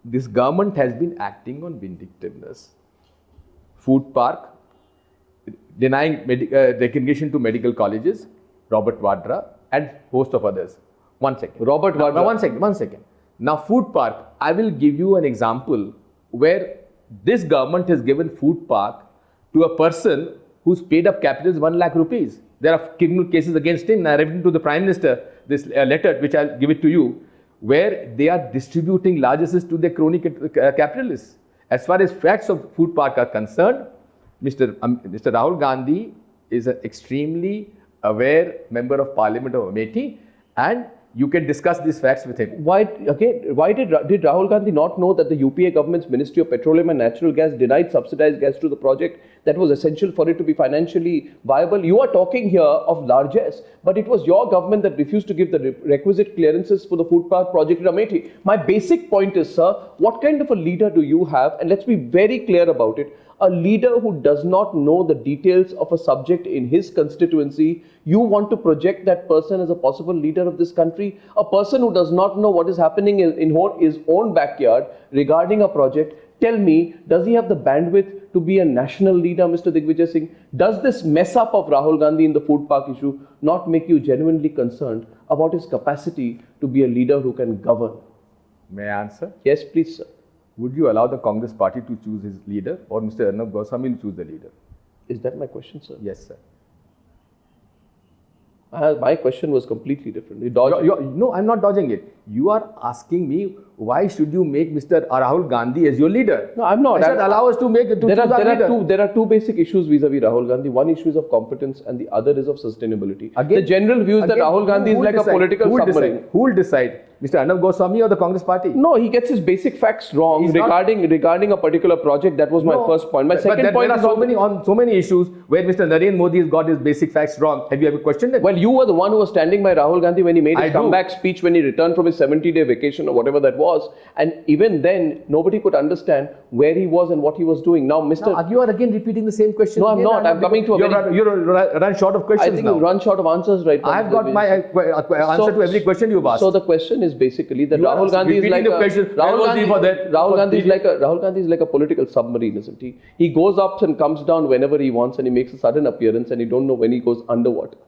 this government has been acting on vindictiveness. Food park, denying recognition to medical colleges, Robert Vadra, and host of others. One second. Robert Vadra. One second. Now, food park, I will give you an example where this government has given food park to a person who's paid up capital is 1 lakh rupees. There are criminal cases against him. I written to the Prime Minister this letter, which I'll give it to you, where they are distributing largesses to their crony capitalists. As far as facts of food park are concerned, Mr. Rahul Gandhi is an extremely aware member of Parliament of Amethi, and you can discuss these facts with him. Why did Rahul Gandhi not know that the UPA government's Ministry of Petroleum and Natural Gas denied subsidized gas to the project that was essential for it to be financially viable? You are talking here of largesse, but it was your government that refused to give the requisite clearances for the food park project in Amethi. My basic point is, sir, what kind of a leader do you have? And let's be very clear about it. A leader who does not know the details of a subject in his constituency, you want to project that person as a possible leader of this country? A person who does not know what is happening in his own backyard regarding a project, tell me, does he have the bandwidth to be a national leader, Mr. Digvijay Singh? Does this mess up of Rahul Gandhi in the food park issue not make you genuinely concerned about his capacity to be a leader who can govern? May I answer? Yes, please, sir. Would you allow the Congress party to choose his leader, or Mr. Arnab Goswami to choose the leader? Is that my question, sir? Yes, sir. My question was completely different. You dodged it. No, I'm not dodging it. You are asking me, why should you make Mr. Rahul Gandhi as your leader? No, I'm not. I said, allow us to make it. There are two basic issues vis-a-vis Rahul Gandhi. One issue is of competence and the other is of sustainability. The general view is that Rahul Gandhi is like a political submarine. Who will decide? Mr. Arnab Goswami or the Congress party? No, he gets his basic facts wrong regarding a particular project. That was my first point. My second point is on so many issues where Mr. Narendra Modi has got his basic facts wrong. Have you ever questioned it? Well, you were the one who was standing by Rahul Gandhi when he made his comeback speech when he returned from his 70-day vacation or whatever that was. And even then, nobody could understand where he was and what he was doing. Now, you are again repeating the same question. No, I'm not. I'm coming to a You're run short of questions. I think you run short of answers right now. I've got my answer to every question you've asked. So the question is basically that Rahul Gandhi is like Rahul Gandhi is like a political submarine, isn't he? He goes up and comes down whenever he wants, and he makes a sudden appearance, and you don't know when he goes underwater.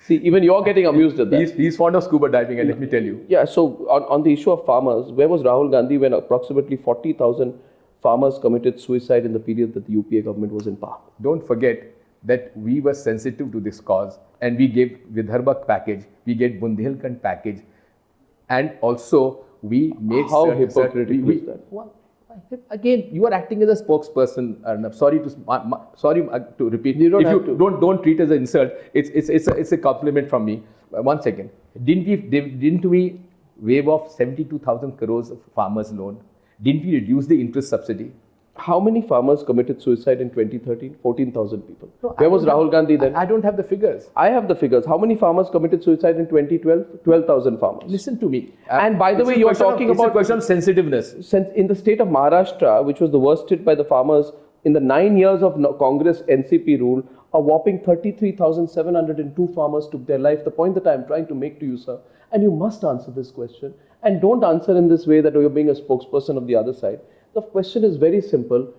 See, even you're getting amused at that. He's fond of scuba diving, and let me tell you. Yeah. So on the issue of farmers, where was Rahul Gandhi when approximately 40,000 farmers committed suicide in the period that the UPA government was in power. Don't forget that we were sensitive to this cause and we gave Vidarbha package, we gave Bundelkhand package, and also we made How hypocritical is that? Well, again, you are acting as a spokesperson, Arnab. Sorry to repeat. You don't if have you to. don't treat it as an insult, it's a compliment from me. One second. Didn't we waive off 72,000 crores of farmers' loan? Didn't we reduce the interest subsidy? How many farmers committed suicide in 2013? 14,000 people. No, Where was Rahul Gandhi then? I don't have the figures. I have the figures. How many farmers committed suicide in 2012? 12,000 farmers. Listen to me. And by the way, you're talking it's a about question of sensitiveness. since in the state of Maharashtra, which was the worst hit by the farmers in the 9 years of Congress NCP rule, a whopping 33,702 farmers took their life. The point that I'm trying to make to you, sir, and you must answer this question, and don't answer in this way that you're being a spokesperson of the other side. The question is very simple.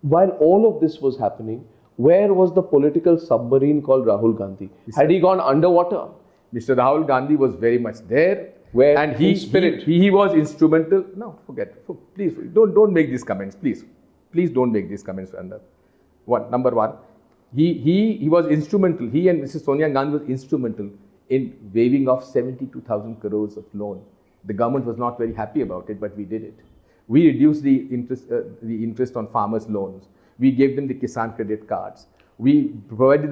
While all of this was happening, where was the political submarine called Rahul Gandhi? Had he gone underwater? Mr. Rahul Gandhi was very much there. Where? And In spirit. he was instrumental. No, forget. Please don't make these comments. Please don't make these comments. Number one, he was instrumental. He and Mrs. Sonia Gandhi was instrumental in waiving off 72,000 crores of loan. The government was not very happy about it, but we did it. We reduced the interest on farmers' loans. We gave them the Kisan credit cards. We provided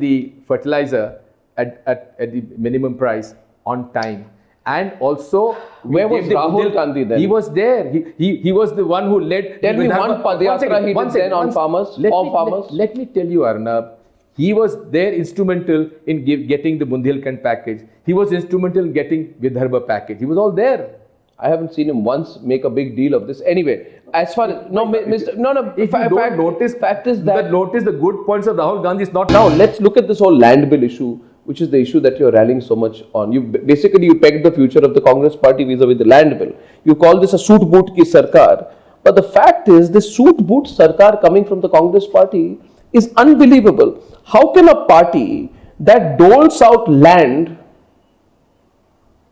the fertilizer at the minimum price on time. And also, Where was Rahul Gandhi then? He was there. He was the one who led. Tell me one Padyatra he did then on farmers, for farmers. Let me tell you, Arnab. He was there instrumental in getting the Bundelkhand package. He was instrumental in getting Vidarbha package. He was all there. I haven't seen him once make a big deal of this. Anyway, as far as If you don't notice, fact is that notice the good points of Rahul Gandhi is not now let's look at this whole land bill issue, which is the issue that you're rallying so much on. You pegged the future of the Congress party vis-a-vis the land bill. You call this a suit boot ki sarkar, but the fact is this suit boot sarkar coming from the Congress party is unbelievable. How can a party that doles out land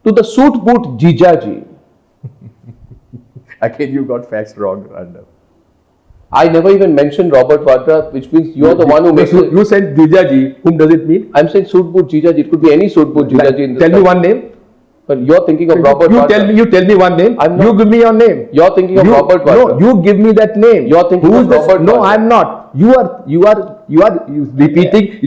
to the suit boot Jijaji? Again, you got facts wrong, Arnab. I never even mentioned Robert Vadra, which means you're the one who makes it. You said Jijaji. Whom does it mean? I'm saying suit boot Jijaji. It could be any suit boot Jijaji in this Tell me country. one name. But you're thinking of Robert Vadra. You tell me one name. You give me your name. You're thinking of Robert Vadra. No, you give me that name. You're thinking Who's of this? Robert No, Vadra. I'm not. You are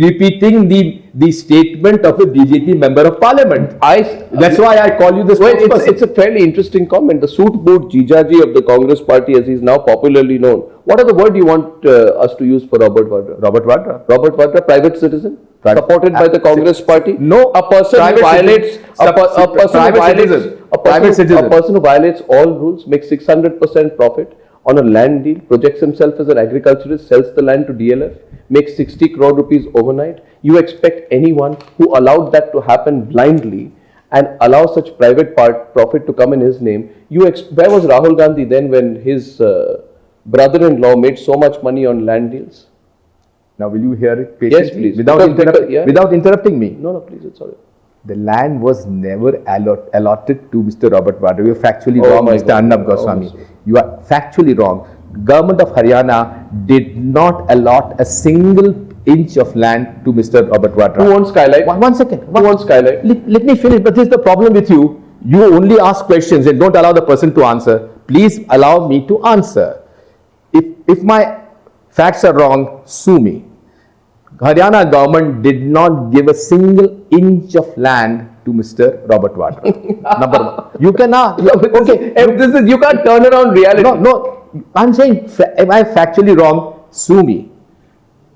repeating the statement of a BJP member of parliament. That's why I call you the spokesperson. It's a fairly interesting comment. The suit boot Jijaji of the Congress party, as he's now popularly known. What are the word you want us to use for Robert Vadra? Robert Vadra. Robert Vadra, private citizen? Supported by the Congress party? No, a person who violates a person who violates all rules, makes 600% profit on a land deal, projects himself as an agriculturist, sells the land to DLF, makes 60 crore rupees overnight. You expect anyone who allowed that to happen blindly and allow such private profit to come in his name? Where was Rahul Gandhi then when his brother-in-law made so much money on land deals? Now, will you hear it patiently? Yes, please. Without interrupting me. No, please, it's all right. The land was never allotted to Mr. Robert Vadra. You are factually wrong, Mr. Arnab Goswami. You are factually wrong. Government of Haryana did not allot a single inch of land to Mr. Robert Vadra. Who owns Skylight? One second. Who owns Skylight? Let me finish. But this is the problem with you. You only ask questions and don't allow the person to answer. Please allow me to answer. If my facts are wrong, sue me. Haryana government did not give a single inch of land to Mr. Robert Vadra. Number one. You can ask. Okay. You can't turn around reality. No. I'm saying, if I'm factually wrong, sue me.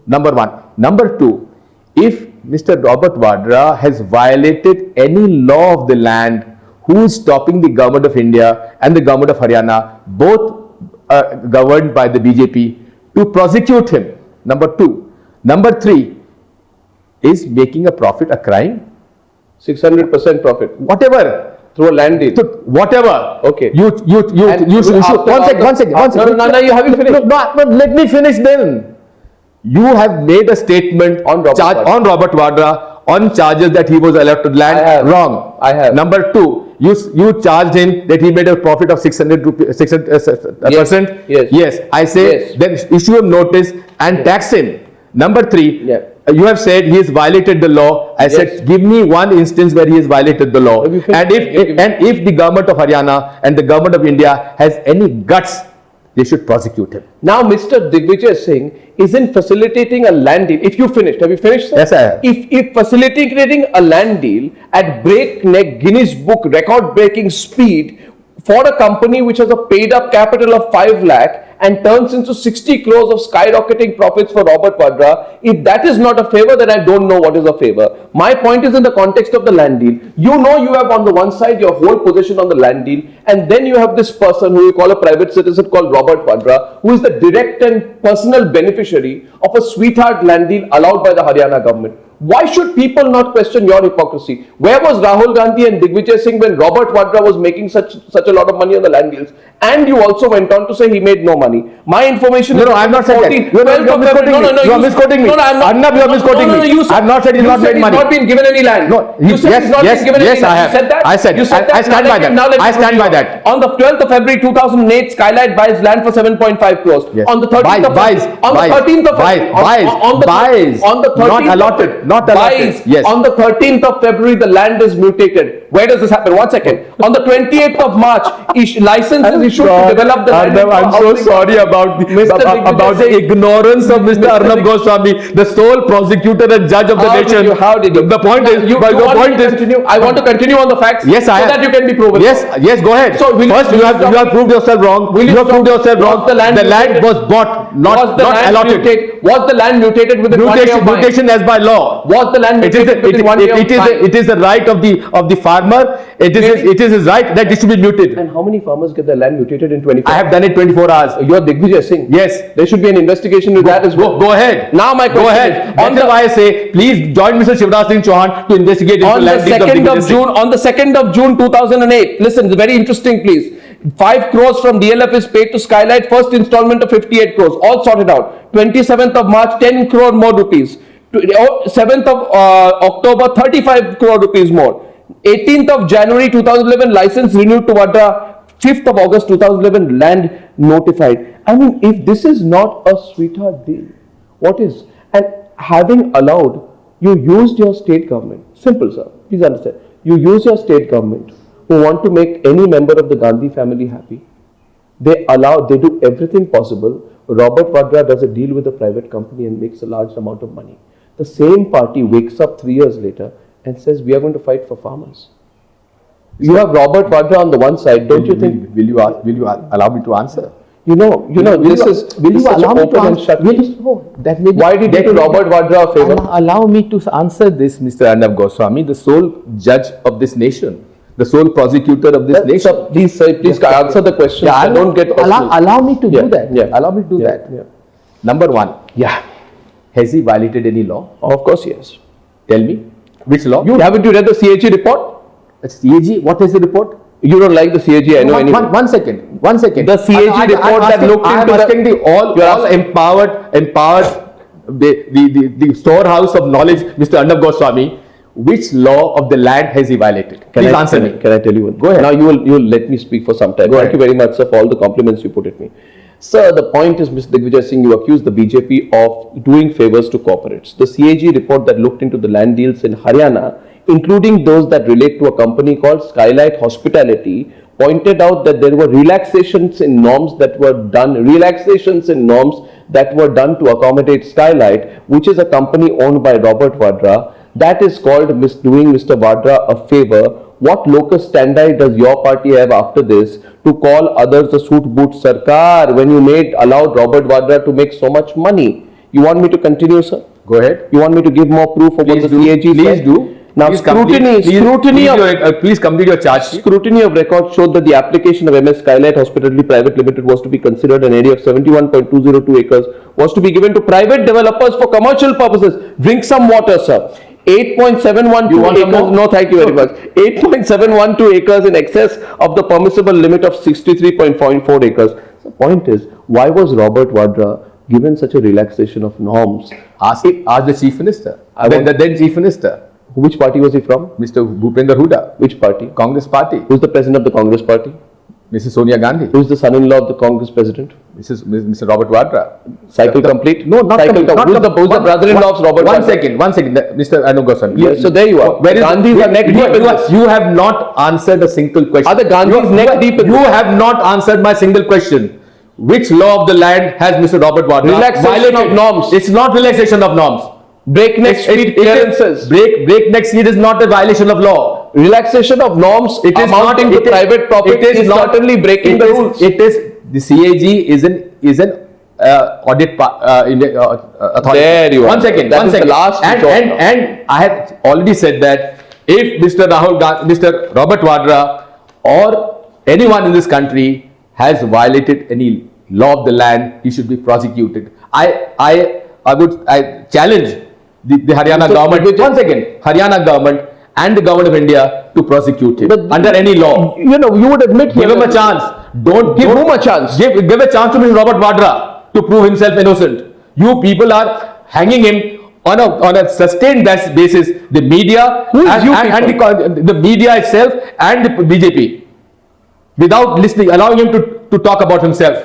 Number one. Number two, if Mr. Robert Vadra has violated any law of the land, who is stopping the government of India and the government of Haryana, both governed by the BJP, to prosecute him? Number two. Number three, is making a profit a crime? 600% profit. Whatever. Through a land deal. Whatever. Okay. You should. One second. No, you haven't finished. No, let me finish then. You have made a statement on Robert Vadra on charges that he was allowed to land. I have. Wrong. I have. Number two, you charged him that he made a profit of 600 rupees, 600%. Yes. Yes. I say Yes. then issue a notice and tax him. Number 3. Yeah. You have said he has violated the law. I Yes. said, give me one instance where he has violated the law. Have you finished? And if the government of Haryana and the government of India has any guts, they should prosecute him. Now, Mr. Digvijay Singh isn't facilitating a land deal. If you finished, have you finished, sir? Yes, I have. If facilitating a land deal at breakneck Guinness Book record-breaking speed for a company which has a paid-up capital of 5 lakh and turns into 60 crores of skyrocketing profits for Robert Vadra, if that is not a favor, then I don't know what is a favor. My point is in the context of the land deal. You know you have on the one side your whole position on the land deal, and then you have this person who you call a private citizen called Robert Vadra, who is the direct and personal beneficiary of a sweetheart land deal allowed by the Haryana government. Why should people not question your hypocrisy? Where was Rahul Gandhi and Digvijay Singh when Robert Vadra was making such a lot of money on the land deals? And you also went on to say he made no money. My information No, is I have not said that. You are misquoting me. You are misquoting me. No, I'm not. Arnab, you are misquoting me. You I have not said he's not made money. He's not been given any land. No, you said yes, he's not yes, been given yes, any land. I have. You said that? I said. You said I stand by that. I stand by that. On the 12th of February 2008, Skylight buys land for 7.5 crores. Yes. On the 13th of buys, on the 13th of buys, on the 13th not allotted, not allotted. buys, Yes. on the 13th of February, the land is mutated. Where does this happen? 1 second. On the 28th of March, license is issued to develop the land. Arnab, I'm so sorry about the ignorance of Mr. Arnab Goswami, the sole prosecutor and judge of the nation. How did you? The point is, I want to continue on the facts. Yes, I so have. that you can be proven. Yes, go ahead. So first, you have proved yourself wrong. You have proved yourself wrong. The land was bought, not allotted. Was the land mutated within 1 year of buying? Mutation as by law. Was the land mutated within 1 year of buying? It is the right of the farmer. It is his right that it should be muted. And how many farmers get their land mutated in 24 I have done it 24 hours. You're Digvijay Singh. Yes. There should be an investigation with that as well. Go ahead. Now my question go ahead. is, That's why I say, please join Mr. Shivraj Singh Chauhan to investigate on the 2nd of June. June, on the 2nd of June 2008. Listen, it's very interesting, please. 5 crores from DLF is paid to Skylight. First installment of 58 crores. All sorted out. 27th of March, 10 crore more rupees. 7th of October, 35 crore rupees more. 18th of January 2011, license renewed to Vadra. 5th of August 2011, land notified. I mean, if this is not a sweetheart deal, what is? And having allowed, you used your state government. Simple, sir. Please understand. You use your state government who want to make any member of the Gandhi family happy. They do everything possible. Robert Vadra does a deal with a private company and makes a large amount of money. The same party wakes up 3 years later and says, we are going to fight for farmers. You have Robert Vadra on the one side, don't you think? Will you allow me to answer? Will you allow me to answer? Why did you do Robert Vadra a favor? Allow me to answer this, Mr. Arnab Goswami, the sole judge of this nation, the sole prosecutor of this nation. Sir, please answer the question. Yeah, don't get personal. Allow me to Yeah, do that. yeah. Allow me to do Yeah, that. yeah. Number one, Yeah, has he violated any law? of course, yes. Tell me, which law? Haven't you read the CAG report? CAG, what is the report? You don't like the CAG, I know anyway. One second. The CAG report that looked into asking the all empowered, the storehouse of knowledge, Mr. Arnab Goswami, which law of the land has he violated? Please answer me. Can I tell you one? Go ahead. Now you will let me speak for some time. Thank you very much, sir, for all the compliments you put at me. Sir, the point is, Mr. Digvijay Singh, you accused the BJP of doing favors to corporates. The CAG report that looked into the land deals in Haryana, including those that relate to a company called Skylight Hospitality, pointed out that there were relaxations in norms that were done to accommodate Skylight, which is a company owned by Robert Vadra. That is called doing Mr. Vadra a favor. What locus standi does your party have after this to call others the suit boot sarkar when you allowed Robert Vadra to make so much money? You want me to continue, sir? Go ahead. You want me to give more proof of what the CAG said? Please do. Now, please please complete your charge sheet. Scrutiny of records showed that the application of MS Skylight Hospitality Private Limited was to be considered an area of 71.202 acres was to be given to private developers for commercial purposes. Drink some water, sir. 8.712 acres. No, thank you very much. 8.712 acres in excess of the permissible limit of 63.4 acres. The point is, why was Robert Vadra given such a relaxation of norms? Ask the Chief Minister. The then Chief Minister. Which party was he from? Mr. Bhupender Hooda, Which party? Congress Party. Who's the president of the Congress party? Mrs. Sonia Gandhi. Who's the son-in-law of the Congress president? Mr. Robert Vadra. Cycle complete? No, not Cycle complete. Who's the brother-in-law of Robert One Vadra? second, Mr. Arnab Goswami. Yes, so there you are. Where is Gandhis are neck deep in this. You have not answered a single question. Are the Gandhis neck deep in You this? have not answered my single question. Which law of the land has Mr. Robert Vadra Relaxation of norms. It's not relaxation of norms. Breakneck speed clearances. Breakneck speed is not a violation of law. Relaxation of norms It is not amounting to private property is certainly breaking the rules. It is the CAG is an audit authority. There you are. One second. That is the last and, resort and, now. and I have already said that if Mr. Robert Vadra or anyone in this country has violated any law of the land, he should be prosecuted. I challenge the Haryana Mr. government. Vijay- One second. Haryana government and the government of India to prosecute him But- under any law. You know, you would admit Give here him a that- chance. Don't Give don't- whom a chance? Give a chance to Mr. Robert Vadra to prove himself innocent. You people are hanging him on a sustained basis. The media Who is and, you and people? the media itself and the BJP, without listening, allowing him to talk about himself.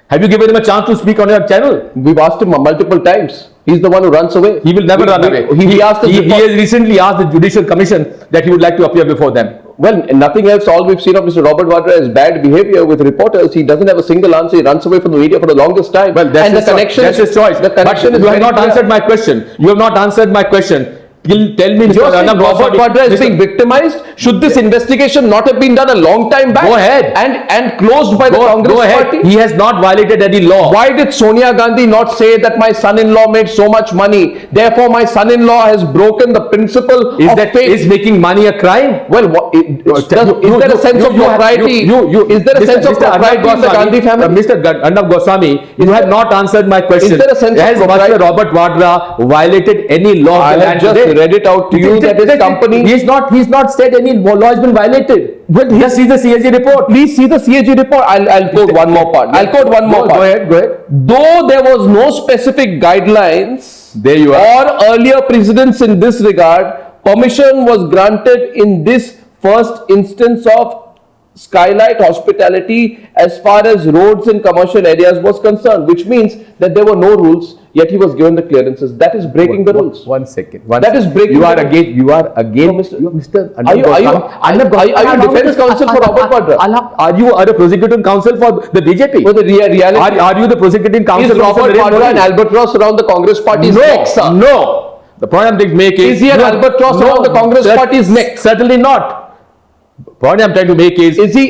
Have you given him a chance to speak on your channel? We've asked him multiple times. He's the one who runs away. He will never run away. He asked us he before- has recently asked the Judicial Commission that he would like to appear before them. Well, nothing else. All we've seen of Mr. Robert Vadra is bad behavior with reporters. He doesn't have a single answer. He runs away from the media for the longest time. Well, that's and the his choice. connection. That's his choice. The connection But is you have very not clear. answered my question. You have not answered my question. Tell me, Mr. You're saying Arnab Robert Goswami, Vadra is Mr. being victimized? Should this investigation not have been done a long time back? Go ahead. And closed by the Congress Go ahead. party? He has not violated any law. Why did Sonia Gandhi not say that my son-in-law made so much money, therefore my son-in-law has broken the principle of faith? Is making money a crime? Well, is there a sense of propriety? Is there a sense of propriety in the Gandhi family? Mr. Arnab Goswami, you have not answered my question. Is there a sense of Has propriety? Mr. Robert Vadra violated any law? I of the have land just today? read it out to you that his company. He's not said any law has been violated. Well, just see the CAG report. Please see the CAG report. I'll quote one more part. I'll quote one more part. Go ahead. Though there was no specific guidelines There you are. or earlier precedents in this regard, permission was granted in this first instance of Skylight Hospitality as far as roads and commercial areas was concerned, which means that there were no rules, yet he was given the clearances. That is breaking the rules. One second. That is breaking You are the rules. again. You are against. No, Mr. Are you defense counsel for Robert Vadra? Are you a prosecuting counsel for the BJP? Well, the reality Are you the prosecuting counsel is Robert for Vadra and Albatross around the Congress party's neck, sir? No. The point I'm trying to make is. Is he an albatross around the Congress party's neck? Certainly not. Point I'm trying to make is. Is he-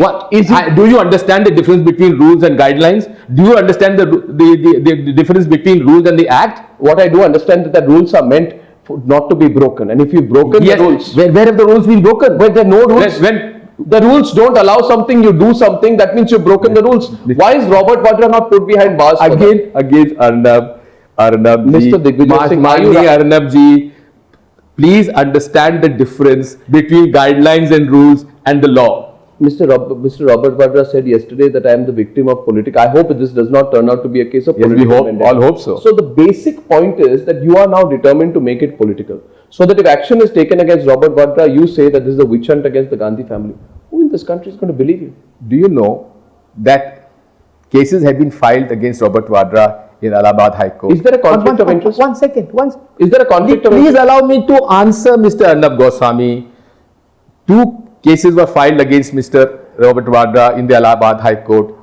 do you understand the difference between rules and guidelines? Do you understand the difference between rules and the act? What I do understand that the rules are meant for not to be broken, and if you've broken Yes. the rules, Where have the rules been broken? when there are no rules, When the rules don't allow something, you do something, that means you've broken the rules. Why is Robert Vadra not put behind bars? for that? again, Arnab ji, Mr. Digvijay Singh, are you Mani Arnab ji, please understand the difference between guidelines and rules and the law. Mr. Robert Vadra said yesterday that I am the victim of politics. I hope this does not turn out to be a case of Yes, we political hope, vendetta. all hope so. So the basic point is that you are now determined to make it political. So that if action is taken against Robert Vadra, you say that this is a witch hunt against the Gandhi family. Who in this country is going to believe you? Do you know that cases have been filed against Robert Vadra in Allahabad High Court? Is there a conflict of interest? One second. Is there a conflict of Please interest? allow me to answer Mr. Arnab Goswami. 2 cases were filed against Mr. Robert Vadra in the Allahabad High Court.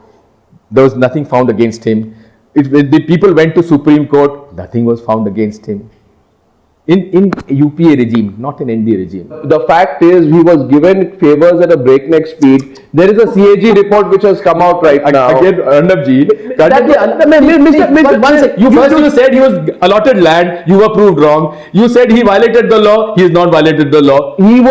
There was nothing found against him. The people went to Supreme Court, nothing was found against him. In UPA regime, not in NDA regime. The fact is, he was given favors at a breakneck speed. There is a CAG report which has come out right now. Again, Arnab ji, you said he was allotted land, you were proved wrong. You said he violated the law, he has not violated the law. He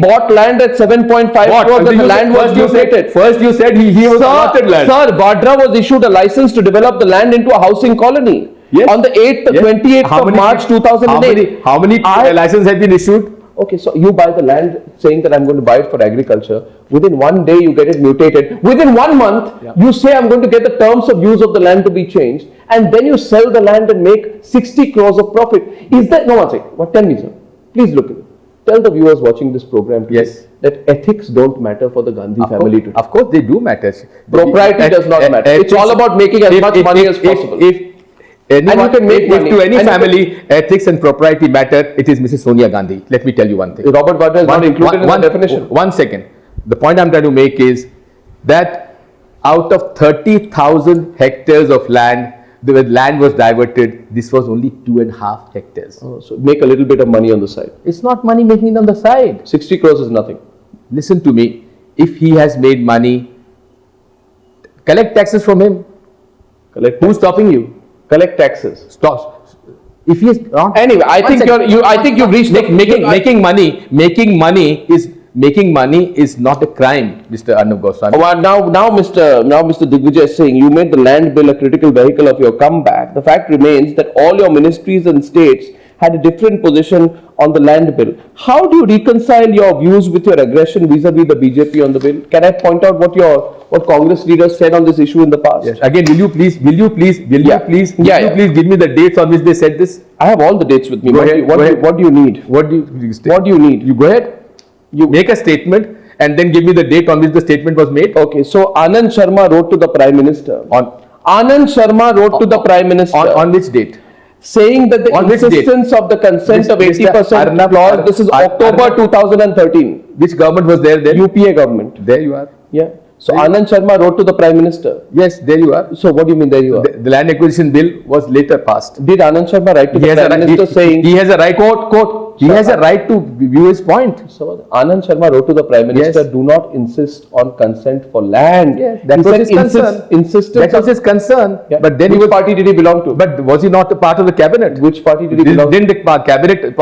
bought land at 7.5 crores and the land was mutated. First you said he was allotted land. Sir, Vadra was issued a license to develop the land into a housing colony. Yes. On the 28th of March 2008. How many licenses have been issued? Okay, so you buy the land saying that I'm going to buy it for agriculture. Within one day, you get it mutated. Within 1 month, you say I'm going to get the terms of use of the land to be changed. And then you sell the land and make 60 crores of profit. Is that, no one say, what, tell me sir, please look at it. tell the viewers watching this program today Yes. that ethics don't matter for the Gandhi family today. Of course, they do matter. Propriety does not matter. It's all about making as much money as possible. If anyone, And you can make if money. to any And you family, ethics and propriety matter, it is Mrs. Sonia Gandhi. Let me tell you one thing. Robert Vadra is not included in the definition. 1 second. The point I'm trying to make is that out of 30,000 hectares of land, the land was diverted. This was only 2.5 hectares. Oh, so make a little bit of money on the side. It's not money making it on the side. 60 crores is nothing. Listen to me. If he has made money, collect taxes from him. Collect. Who's stopping you? Collect taxes. Stop. If he is not. Anyway, I One think second. I think you've reached making money is not a crime, Mr. Arnab Goswami. Now, Mr. Digvijay is saying you made the land bill a critical vehicle of your comeback. The fact remains that all your ministries and states had a different position on the land bill. How do you reconcile your views with your aggression vis-a-vis the BJP on the bill? Can I point out what Congress leaders said on this issue in the past? Yes. Again, will you please give me the dates on which they said this? I have all the dates with me. Go What ahead, do you need? What do you state? What do you need? You go ahead. You make a statement and then give me the date on which the statement was made. Okay, so Anand Sharma wrote to the Prime Minister. Anand Sharma wrote to the Prime Minister. On which date? Saying that the On which insistence of the consent of 80% clause, this is October 2013. Which government was there then? UPA government. There you are. Yeah. So Anand Sharma wrote to the Prime Minister. Yes, there you are. So what do you mean there you are? The land acquisition bill was later passed. Did Anand Sharma write to the Prime Minister saying he has a right he has a right to view his point. So Anand Sharma wrote to the Prime Minister, do not insist on consent for land. Yes, that was his concern. That was his concern. Yeah. But then which party did he belong to? But was he not a part of the cabinet? Which party did he belong to? Didn't the cabinet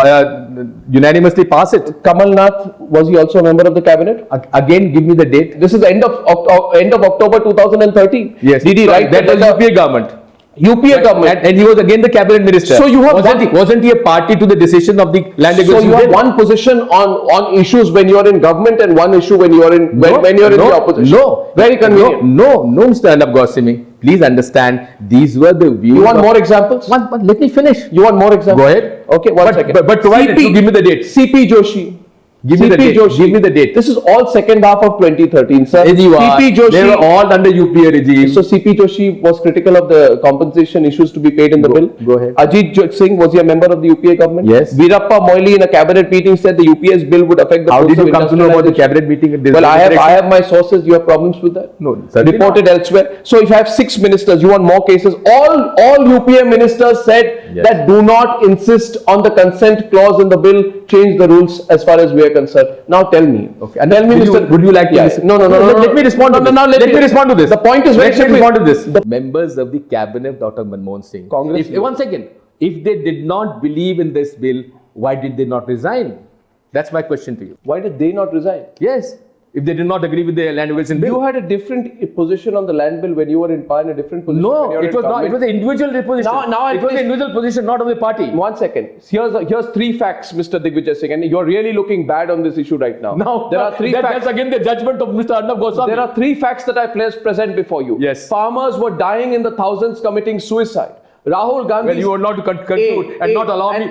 unanimously pass it? Kamal Nath, was he also a member of the cabinet? Again, give me the date. This is end of October 2013. Yes. Did he write that was UPA government? UPA government. And he was again the cabinet minister. So you have wasn't he a party to the decision of the land acquisition? So you have one position on issues when you are in government and one issue when you are in when you are in the opposition. No, very convenient. No, Mr. Arnab Goswami. Please understand, these were the views. You want more examples? Let me finish. You want more examples? Go ahead. Okay, one second. But provided to give me the date. CP Joshi. Give me the date. Give me the date. This is all second half of 2013, sir. CP Joshi. They were all under UPA regime. So CP Joshi was critical of the compensation issues to be paid in the bill. Go ahead. Ajit Singh, was he a member of the UPA government? Yes. Veerappa Moily in a cabinet meeting said the UPA's bill would affect the How did process you of come to know about the cabinet meeting? Well, I have my sources. You have problems with that? No, certainly reported elsewhere. So if I have 6 ministers, you want more cases? All UPA ministers said that do not insist on the consent clause in the bill. Change the rules as far as we are concerned. Now tell me. Okay. And tell me, would you like to listen? No. Let me respond to this. Let me respond to this. The point is very simple. Let me respond to this. Members of the cabinet, Dr. Manmohan Singh. Congress. One second. If they did not believe in this bill, why did they not resign? That's my question to you. Why did they not resign? Yes. If they did not agree with the land acquisition bill. You had a different position on the land bill when you were in power, in a different position. No, it was not. It was an individual position. It was an individual position, not of the party. 1 second. Here's 3 facts, Mr. Digvijay Singh, and you're really looking bad on this issue right now. No, there are 3 facts. That's again the judgment of Mr. Arnab Goswami. There are 3 facts that I present before you. Yes. Farmers were dying in the thousands committing suicide. Rahul Gandhi. Well, you are not to conclude and not allow me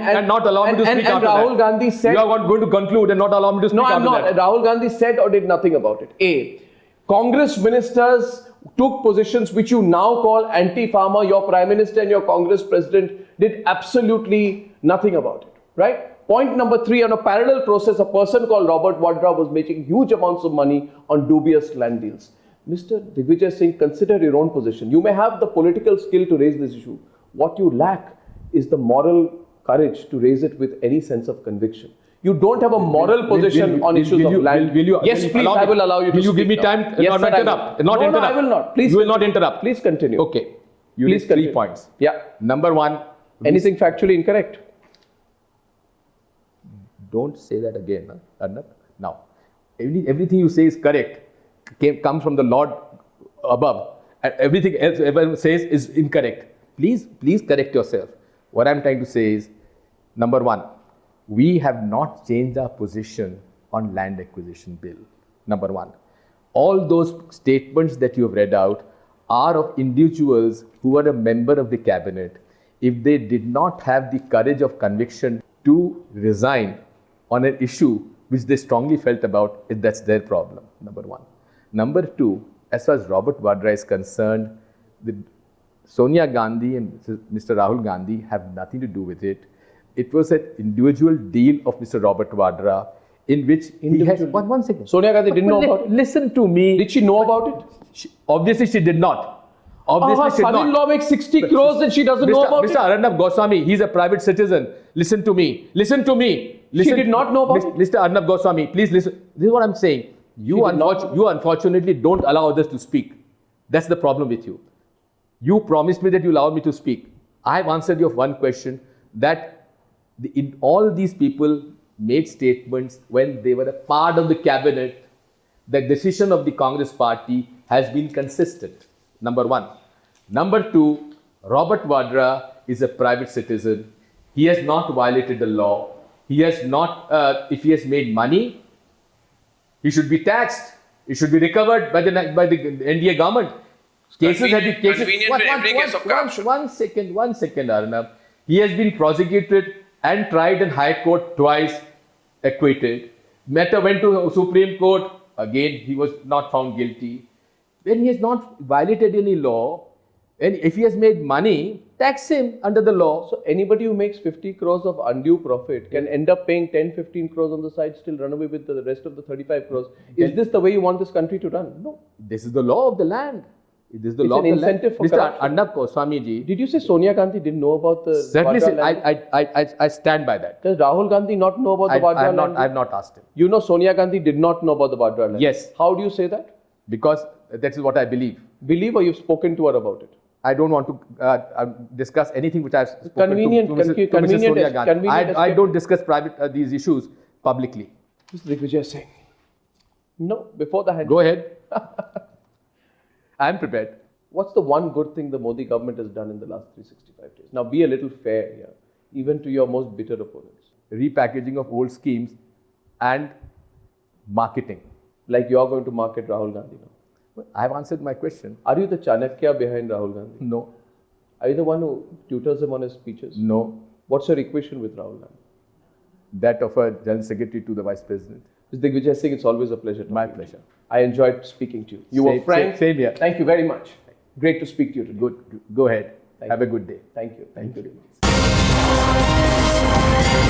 to speak after Rahul that. Gandhi said. You are not going to conclude and not allow me to speak after that. No, I'm not. Rahul Gandhi said or did nothing about it. Congress ministers took positions which you now call anti-farmer. Your Prime Minister and your Congress President did absolutely nothing about it. Right? Point number 3, on a parallel process, a person called Robert Vadra was making huge amounts of money on dubious land deals. Mr. Digvijay Singh, consider your own position. You may have the political skill to raise this issue. What you lack is the moral courage to raise it with any sense of conviction. You don't have a moral position on issues of land. Yes, please, I will allow you to speak. Will you give me time? Yes, not interrupt. No, I will not. Please. You will not interrupt. Please continue. Okay. You need 3 points. Yeah. Number 1. Anything factually incorrect? Don't say that again, Arnab. Now, everything you say is correct. Comes from the Lord above. And everything else everyone says is incorrect. Please correct yourself. What I'm trying to say is, number 1, we have not changed our position on land acquisition bill. Number 1. All those statements that you have read out are of individuals who are a member of the cabinet. If they did not have the courage of conviction to resign, on an issue which they strongly felt about, that's their problem, number one. Number two, as far as Robert Vadra is concerned, Sonia Gandhi and Mr. Rahul Gandhi have nothing to do with it. It was an individual deal of Mr. Robert Vadra in which he has... One second. Sonia Gandhi didn't know about it? Listen to me. Did she know about it? Obviously, she did not. Obviously, Her she did not. son-in-law makes 60 crores and she doesn't know about Mr. it? Arnab Goswami, he's a private citizen. Listen to me. Listen to me. Listen. She did not know about it? Mr. Arnab Goswami, please listen. This is what I'm saying. You unfortunately don't allow others to speak. That's the problem with you. You promised me that you allowed me to speak. I've answered your one question that all these people made statements when they were a part of the cabinet. The decision of the Congress party has been consistent. Number one. Number two, Robert Vadra is a private citizen. He has not violated the law. He has not, if he has made money, he should be taxed. It should be recovered by the NDA government. Cases have been cases. One second, Arnab. He has been prosecuted and tried in High Court twice, acquitted. Mehta went to Supreme Court. Again, he was not found guilty. When he has not violated any law, and if he has made money, tax him under the law. So anybody who makes 50 crores of undue profit can end up paying 10-15 crores on the side, still run away with the rest of the 35 crores. Is this the way you want this country to run? No. This is the law of the land. This is the It's law an of the land. incentive for Mr. corruption. Arnab Goswami ji. Did you say Sonia Gandhi didn't know about the Certainly, Vadra land? I stand by that. Does Rahul Gandhi not know about the Vadra land? I've not asked him. You know Sonia Gandhi did not know about the Vadra land? Yes. How do you say that? Because that is what I believe. Believe or you've spoken to her about it? I don't want to discuss anything which I've spoken Convenient, to Mrs. convenient, Sonia Gandhi. convenient I don't discuss these issues publicly. Mr. Digvijay Singh. No, before the hand. Go ahead. I'm prepared. What's the one good thing the Modi government has done in the last 365 days? Now be a little fair here, even to your most bitter opponents. Repackaging of old schemes and marketing. Like you're going to market Rahul Gandhi now. I've answered my question. Are you the Chanakya behind Rahul Gandhi? No. Are you the one who tutors him on his speeches? No. What's your equation with Rahul Gandhi? That of a General Secretary to the Vice President. Mr. Digvijay Singh, it's always a pleasure. My pleasure. I enjoyed speaking to you. You were frank. Same here. Thank you very much. Great to speak to you today. Good. Go ahead. Thank Have you. a good day. Thank you. Thank you.